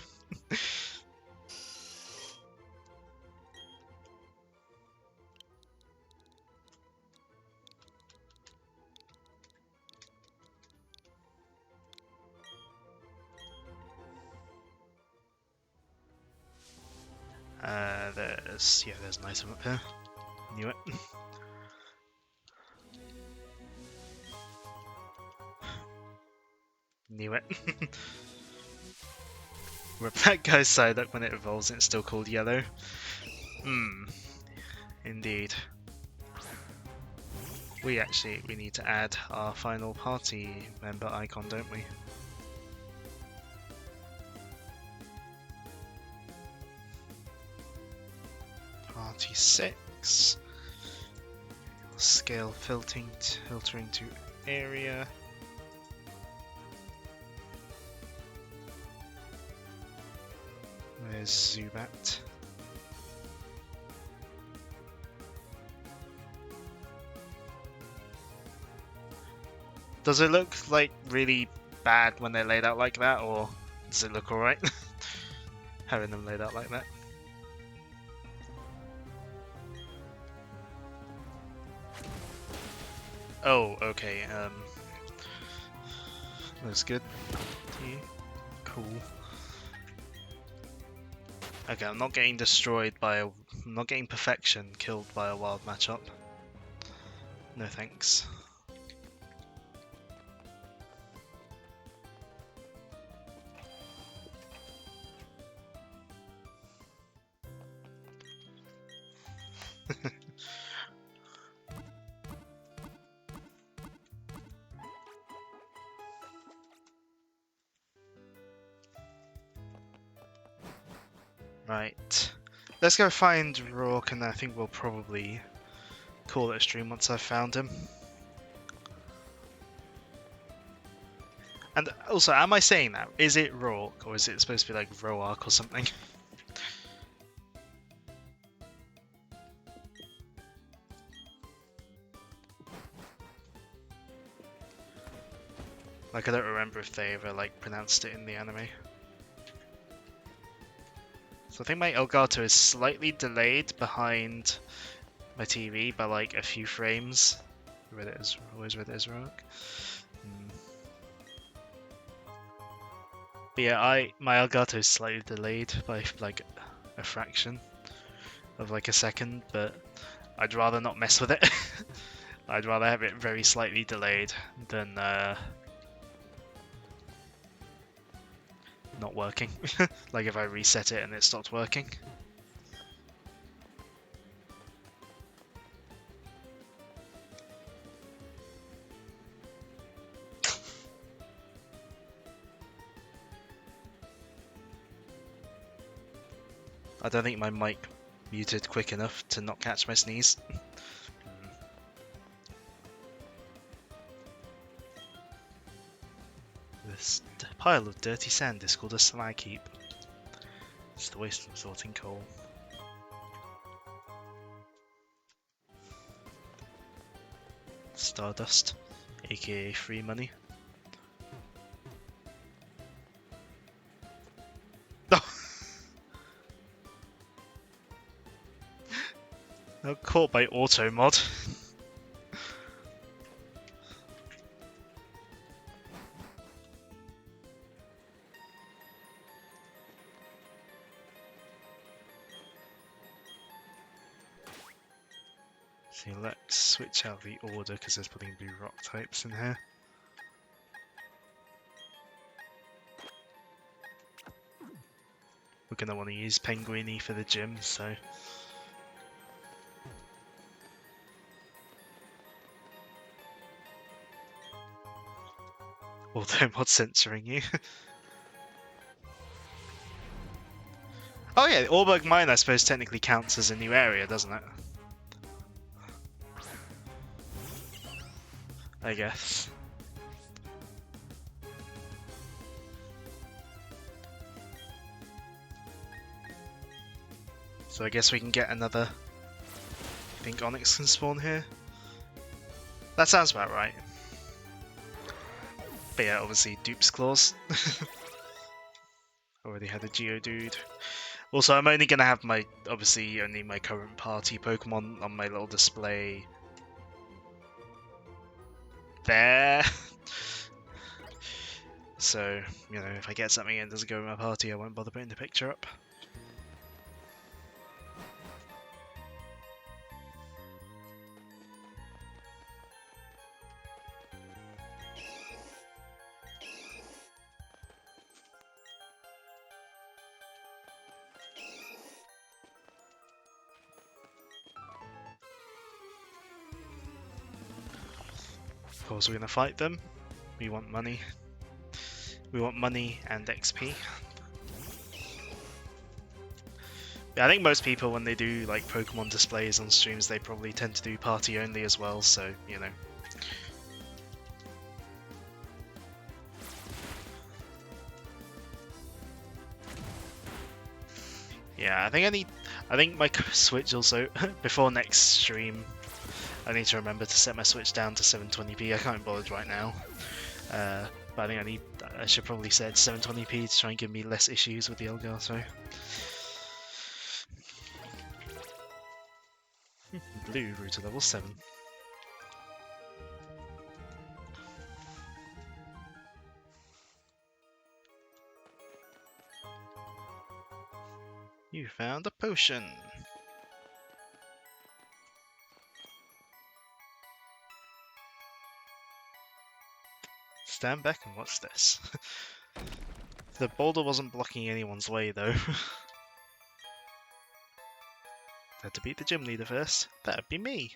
There's an item up here. Knew it. Knew it. Rip that guy's side up when it evolves and it's still called yellow. Hmm. Indeed. We need to add our final party member icon, don't we? Party 6. Scale filtering to area. Where's Zubat? Does it look like really bad when they're laid out like that, or does it look alright? Having them laid out like that. Oh, okay, that's good. Cool. Okay, I'm not getting destroyed by I'm not getting perfection killed by a wild matchup. No thanks. Right. Let's go find Rourke, and I think we'll probably call it a stream once I've found him. And also, am I saying that? Is it Rourke, or is it supposed to be like Roark or something? Like, I don't remember if they ever like pronounced it in the anime. So I think my Elgato is slightly delayed behind my TV by like a few frames. Always read it as Rourke. But yeah, my Elgato is slightly delayed by like a fraction of like a second, but I'd rather not mess with it. I'd rather have it very slightly delayed than not working. Like if I reset it and it stopped working. I don't think my mic muted quick enough to not catch my sneeze. This pile of dirty sand is called a slag heap. It's the waste from sorting coal. Stardust, aka free money. Oh, caught by auto mod. So let's switch out the order because there's probably blue rock types in here. We're gonna want to use Penguini for the gym, so. Auto mod censoring you. Oh yeah, Orberg Mine I suppose technically counts as a new area, doesn't it? I guess. So I guess we can get another. I think Onyx can spawn here. That sounds about right. But yeah, obviously Dupe's Claws. Already had a Geodude. Also, I'm only gonna have only my current party Pokemon on my little display there. So, you know, if I get something and it doesn't go with my party, I won't bother putting the picture up. Of course, we're gonna fight them. We want money. We want money and XP. Yeah, I think most people, when they do like Pokemon displays on streams, they probably tend to do party only as well, so, you know. Yeah, I think my Switch also, before next stream, I need to remember to set my Switch down to 720p. I can't be bothered right now. But I think I should probably set it to 720p to try and give me less issues with the Elgato. Blue grew to level 7. You found a potion. Stand back and watch this. The boulder wasn't blocking anyone's way though. Had to beat the gym leader first. That'd be me.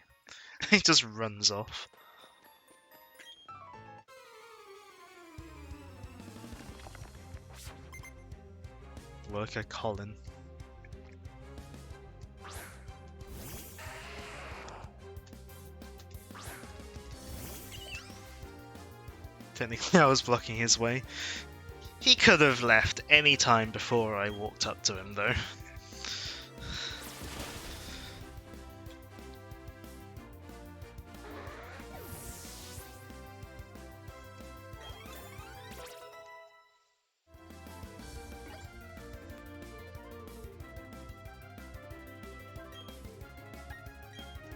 He just runs off. Worker Colin. Technically I was blocking his way. He could have left any time before I walked up to him though.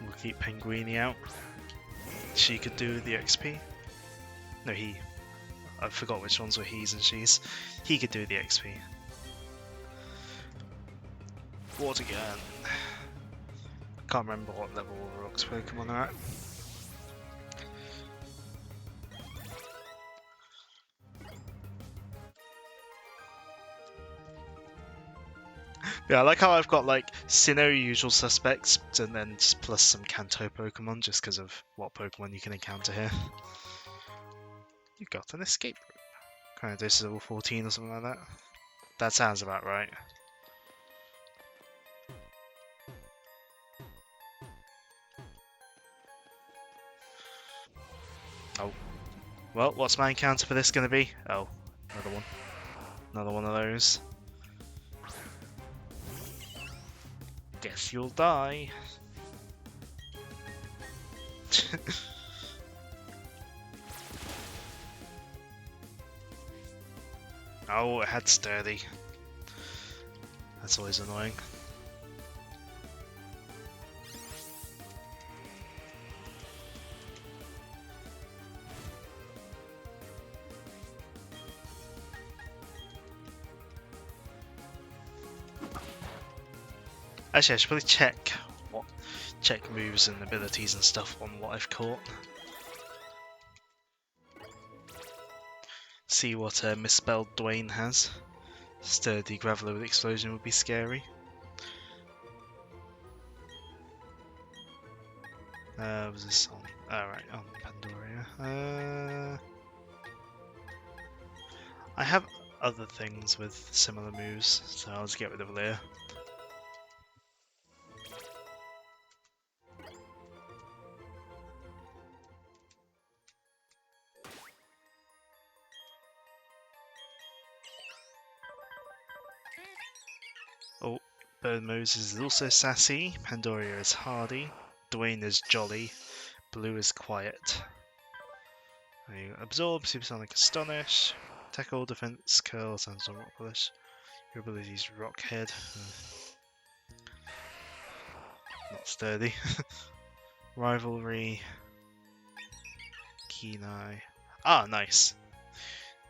We'll keep Penguini out. She could do the XP. No, he. I forgot which ones were he's and she's. He could do the XP. Water gun. Can't remember what level Rock's Pokemon are at. Yeah, I like how I've got like Sinnoh usual suspects and then just plus some Kanto Pokemon just because of what Pokemon you can encounter here. You got an escape route. Kind of this is level 14 or something like that. That sounds about right. Oh. Well, what's my encounter for this going to be? Oh, another one. Another one of those. Guess you'll die. Oh, it had sturdy. That's always annoying. Actually, I should probably check moves and abilities and stuff on what I've caught. See what misspelled Dwayne has. Sturdy Graveler with Explosion would be scary. Was this on? Alright, on Pandoria. I have other things with similar moves, so I'll just get rid of Leer. Oh, Bird Moses is also sassy, Pandoria is hardy, Dwayne is jolly, Blue is quiet. Absorb, Supersonic Astonish, Tackle, Defense, Curl, Sandstorm, Rock Polish. Your ability is Rockhead. Not sturdy. Rivalry. Keen Eye. Ah, nice.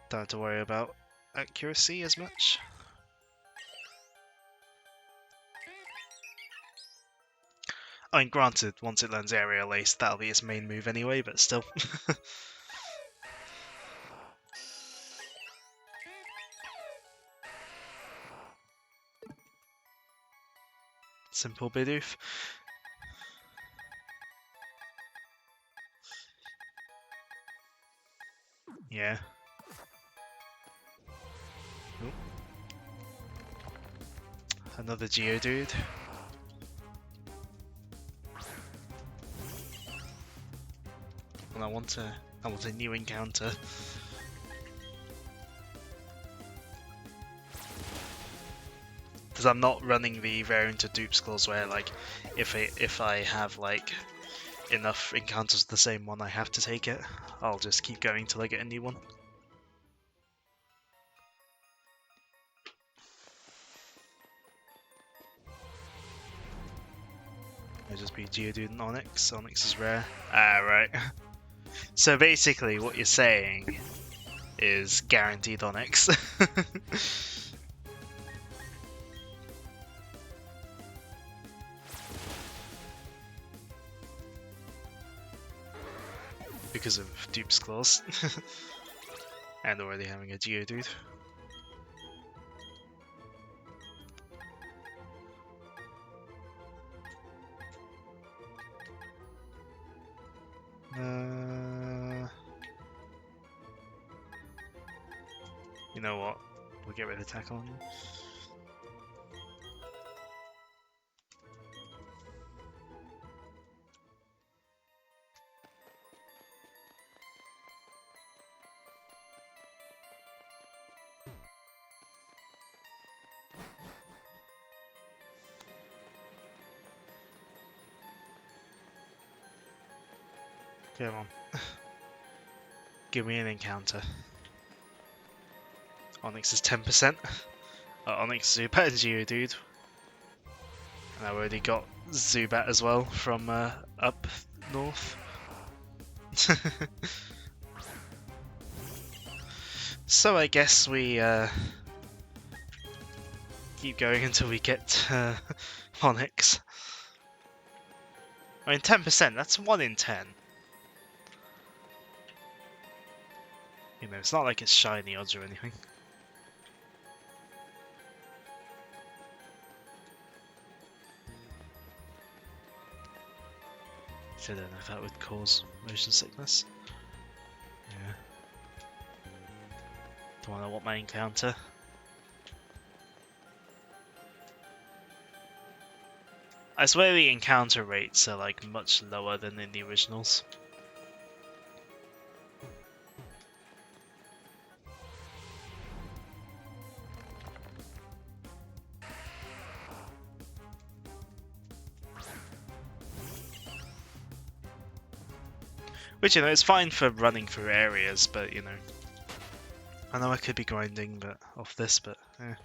Don't have to worry about accuracy as much. I mean, granted, once it learns Aerial Ace, that'll be its main move anyway, but still. Simple Bidoof. Yeah. Oop. Another Geodude. And I want a new encounter. Because I'm not running the variant of Dupe's Claws where like if I have like enough encounters with the same one I have to take it. I'll just keep going till I get a new one. It'll just be Geodude and Onyx. Onyx is rare. Ah, right. So basically what you're saying is guaranteed Onyx. Because of Dupe's Claws. And already having a Geodude. You know what? We'll get rid of Tackle on you. Come on. Give me an encounter. Onyx is 10%. Onyx, Zubat, and Geodude. And I've already got Zubat as well from up north. So I guess we keep going until we get Onyx. I mean, 10%, that's 1 in 10. You know, it's not like it's shiny odds or anything. I don't know if that would cause motion sickness. Yeah. Don't know what my encounter. I swear the encounter rates are like much lower than in the originals. Which, you know, is fine for running through areas, but, you know. I know I could be grinding but off this, but, eh.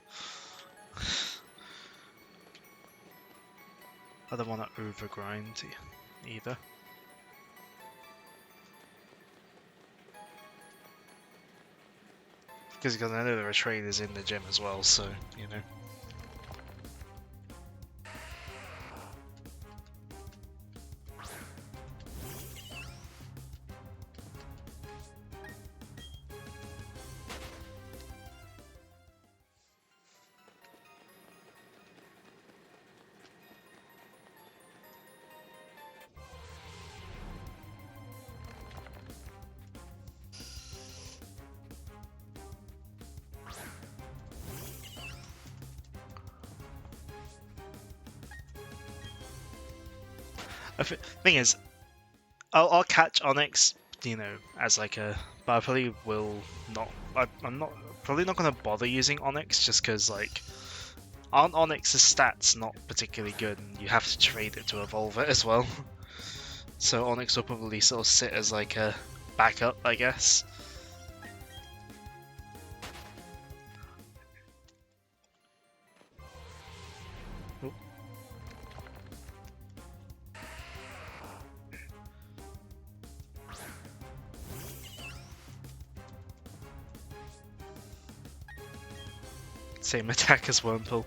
I don't want to overgrind either. Because I know there are trainers in the gym as well, so, you know. Thing is, I'll catch Onyx, you know, as like a, but I probably will not. I'm not probably not gonna bother using Onyx just because like, aren't Onyx's stats not particularly good, and you have to trade it to evolve it as well. So Onyx will probably sort of sit as like a backup, I guess. Oop. Same attack as Wormpool.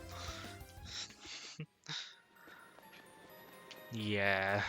Yeah.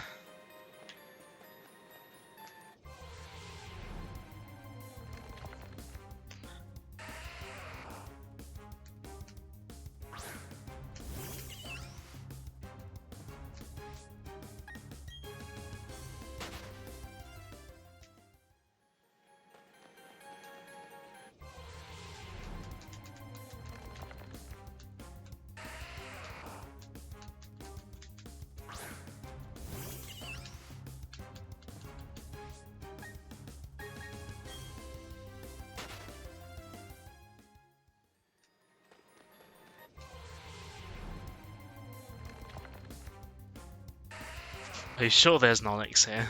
Are you sure there's an Onyx here?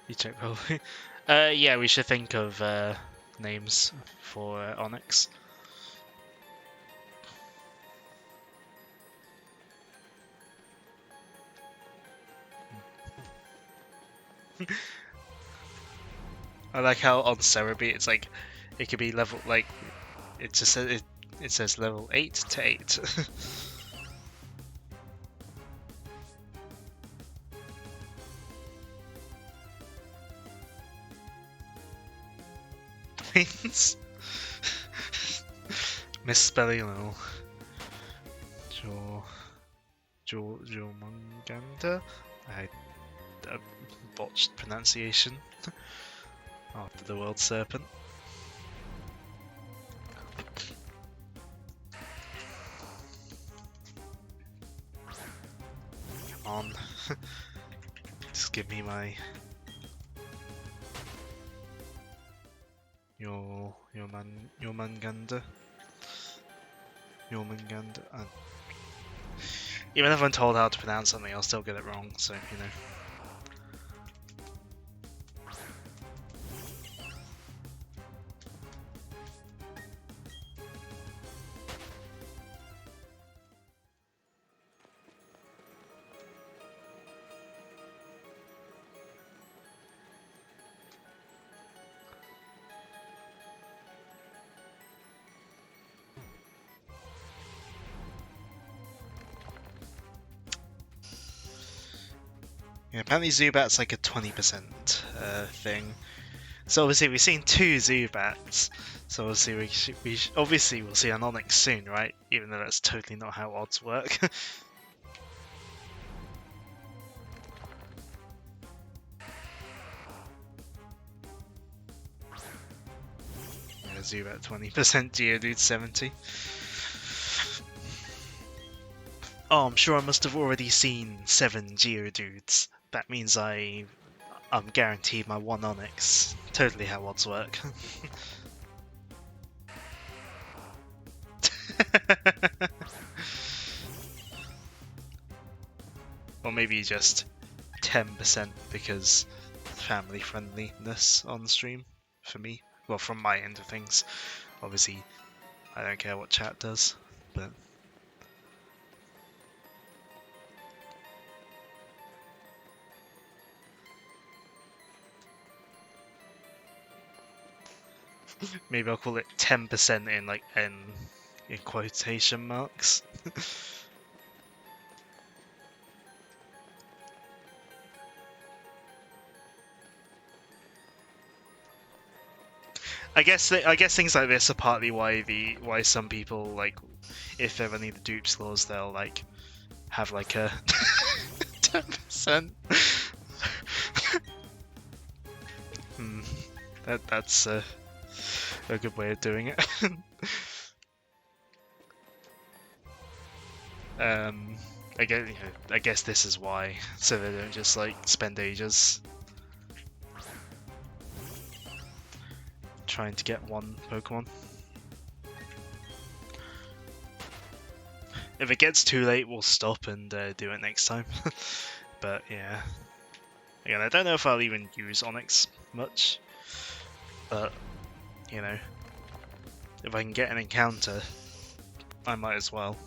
You check probably. Yeah, we should think of names for Onyx. I like how on Cerebi it's like it could be level like it just says it says level 8 to 8. Means misspelling a little. Jormungandr. I botched pronunciation after the world serpent. Come on. Just give me my your Manganda. Even if I'm told how to pronounce something, I'll still get it wrong, so you know. Yeah, apparently Zubat's like a 20% thing. So obviously we've seen 2 Zubats. So obviously obviously we'll see an Onyx soon, right? Even though that's totally not how odds work. Yeah, Zubat 20%, Geodude 70. Oh, I'm sure I must have already seen 7 Geodudes. That means I'm guaranteed my 1 Onyx. Totally how odds work. Or maybe just 10% because family friendliness on stream for me. Well, from my end of things. Obviously, I don't care what chat does, but maybe I'll call it 10% in like in quotation marks. I guess things like this are partly why some people like if they're running the dupe scores they'll like have like a 10%. That's a good way of doing it. I guess this is why, so they don't just like spend ages trying to get one Pokemon. If it gets too late, we'll stop and do it next time. But yeah, again, I don't know if I'll even use Onyx much, but you know, if I can get an encounter, I might as well.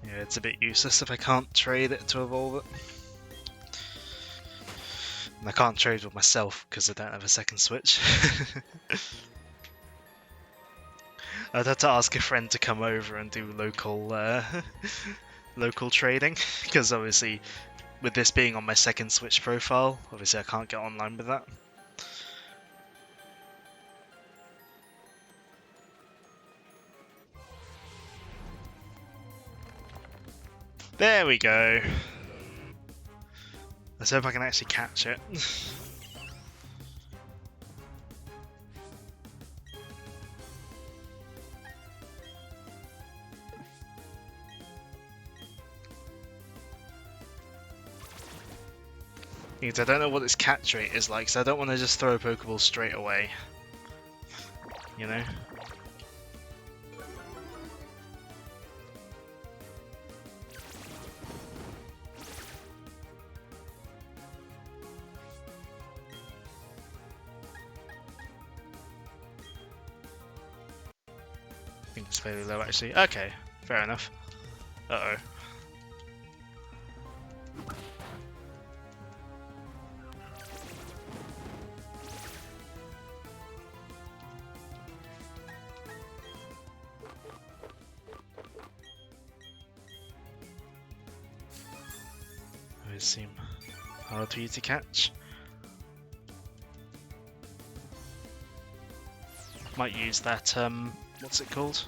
Yeah, it's a bit useless if I can't trade it to evolve it. And I can't trade with myself because I don't have a second switch. I'd have to ask a friend to come over and do local trading because obviously with this being on my second switch profile, obviously I can't get online with that. There we go. Let's hope I can actually catch it. Because I don't know what its catch rate is like, so I don't want to just throw a Pokeball straight away. You know? I think it's fairly low actually. Okay, fair enough. Uh-oh. Those seem hard for you to catch. Might use that, what's it called?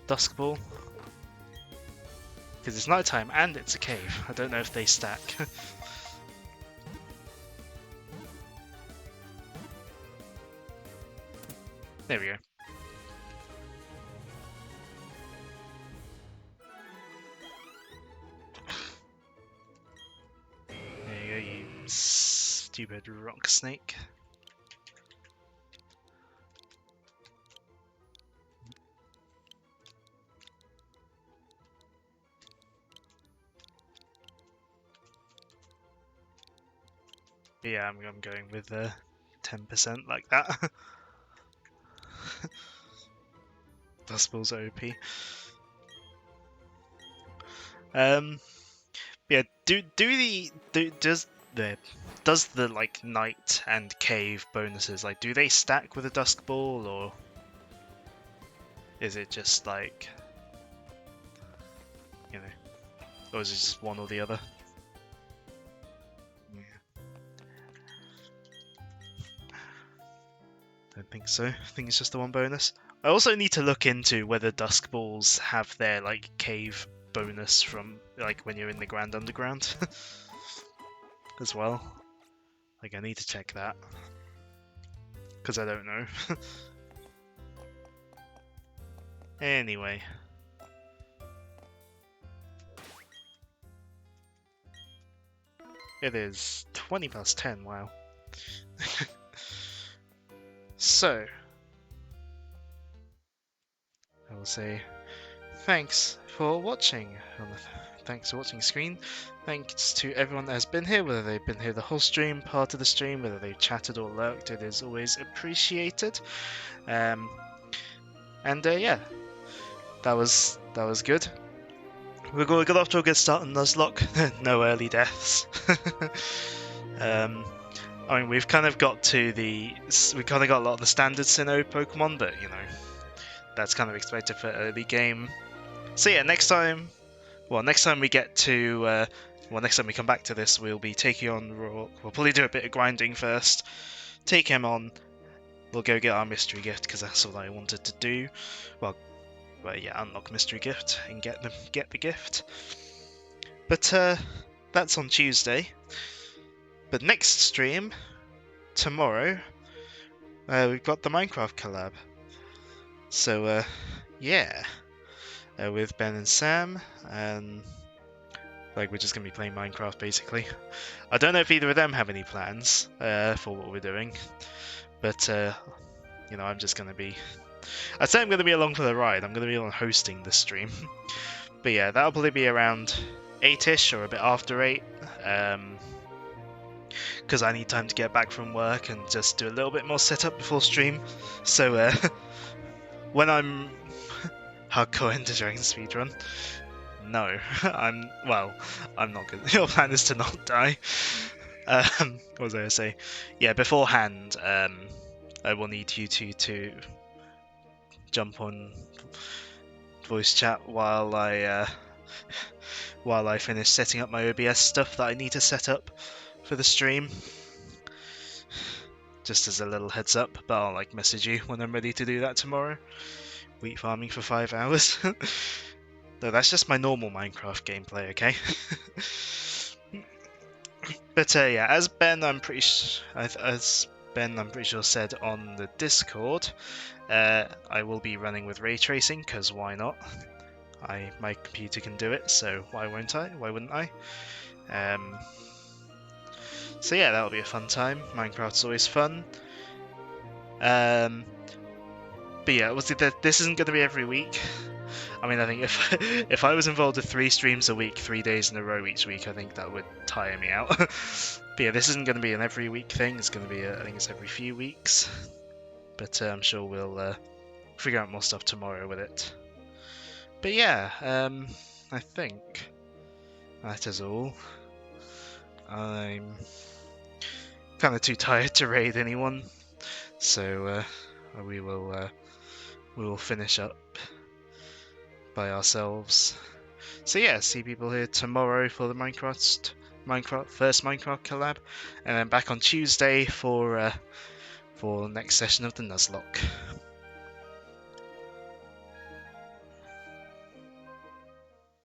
Dusk Ball. Because it's nighttime and it's a cave. I don't know if they stack. There we go. There you go, you stupid rock snake. But yeah, I'm going with 10% like that. Dusk Ball's OP. Yeah, does the like night and cave bonuses, like, do they stack with a Dusk Ball, or is it just like, you know, or is it just one or the other? Yeah. Don't think so. I think it's just the one bonus. I also need to look into whether Dusk Balls have their like cave bonus from like when you're in the Grand Underground as well. Like, I need to check that because I don't know. Anyway. It is 20 past 10, wow. So, I will say thanks for watching on the thanks for watching screen. Thanks to everyone that has been here, whether they've been here the whole stream, part of the stream, whether they've chatted or lurked, it is always appreciated. And yeah, that was good. We got off to a good start on Nuzlocke. No early deaths. I mean, we've kind of got a lot of the standard Sinnoh Pokemon, but you know, that's kind of expected for early game. So yeah, next time we get to, next time we come back to this, we'll be taking on Rourke. We'll probably do a bit of grinding first, take him on, we'll go get our mystery gift, because that's what I wanted to do. Well, yeah, unlock mystery gift and get the gift. But that's on Tuesday. But next stream, tomorrow, we've got the Minecraft collab. So yeah, with Ben and Sam, and like, we're just gonna be playing Minecraft basically. I don't know if either of them have any plans for what we're doing, but you know, I'm just gonna be. I'd say I'm gonna be along for the ride. I'm gonna be on hosting the stream. But yeah, that'll probably be around 8ish or a bit after 8. Because I need time to get back from work and just do a little bit more setup before stream. So when I'm hardcore into Dragon speedrun, no, I'm not good. Your plan is to not die. What was I gonna say? Yeah, beforehand, I will need you two to jump on voice chat while I finish setting up my OBS stuff that I need to set up for the stream. Just as a little heads up, but I'll like message you when I'm ready to do that tomorrow. wheat farming for 5 hours. No, that's just my normal Minecraft gameplay, okay? But yeah, as I'm pretty sure said on the Discord, I will be running with ray tracing because why not? My computer can do it, so why won't I? Why wouldn't I? So yeah, that'll be a fun time. Minecraft's always fun. But yeah, this isn't going to be every week. I mean, I think if if I was involved with 3 streams a week, 3 days in a row each week, I think that would tire me out. But yeah, this isn't going to be an every week thing. It's going to be, I think it's every few weeks. But I'm sure we'll figure out more stuff tomorrow with it. But yeah, I think that is all. I'm kind of too tired to raid anyone, so we will finish up by ourselves. So yeah, see people here tomorrow for the first Minecraft collab, and then back on Tuesday for the next session of the Nuzlocke.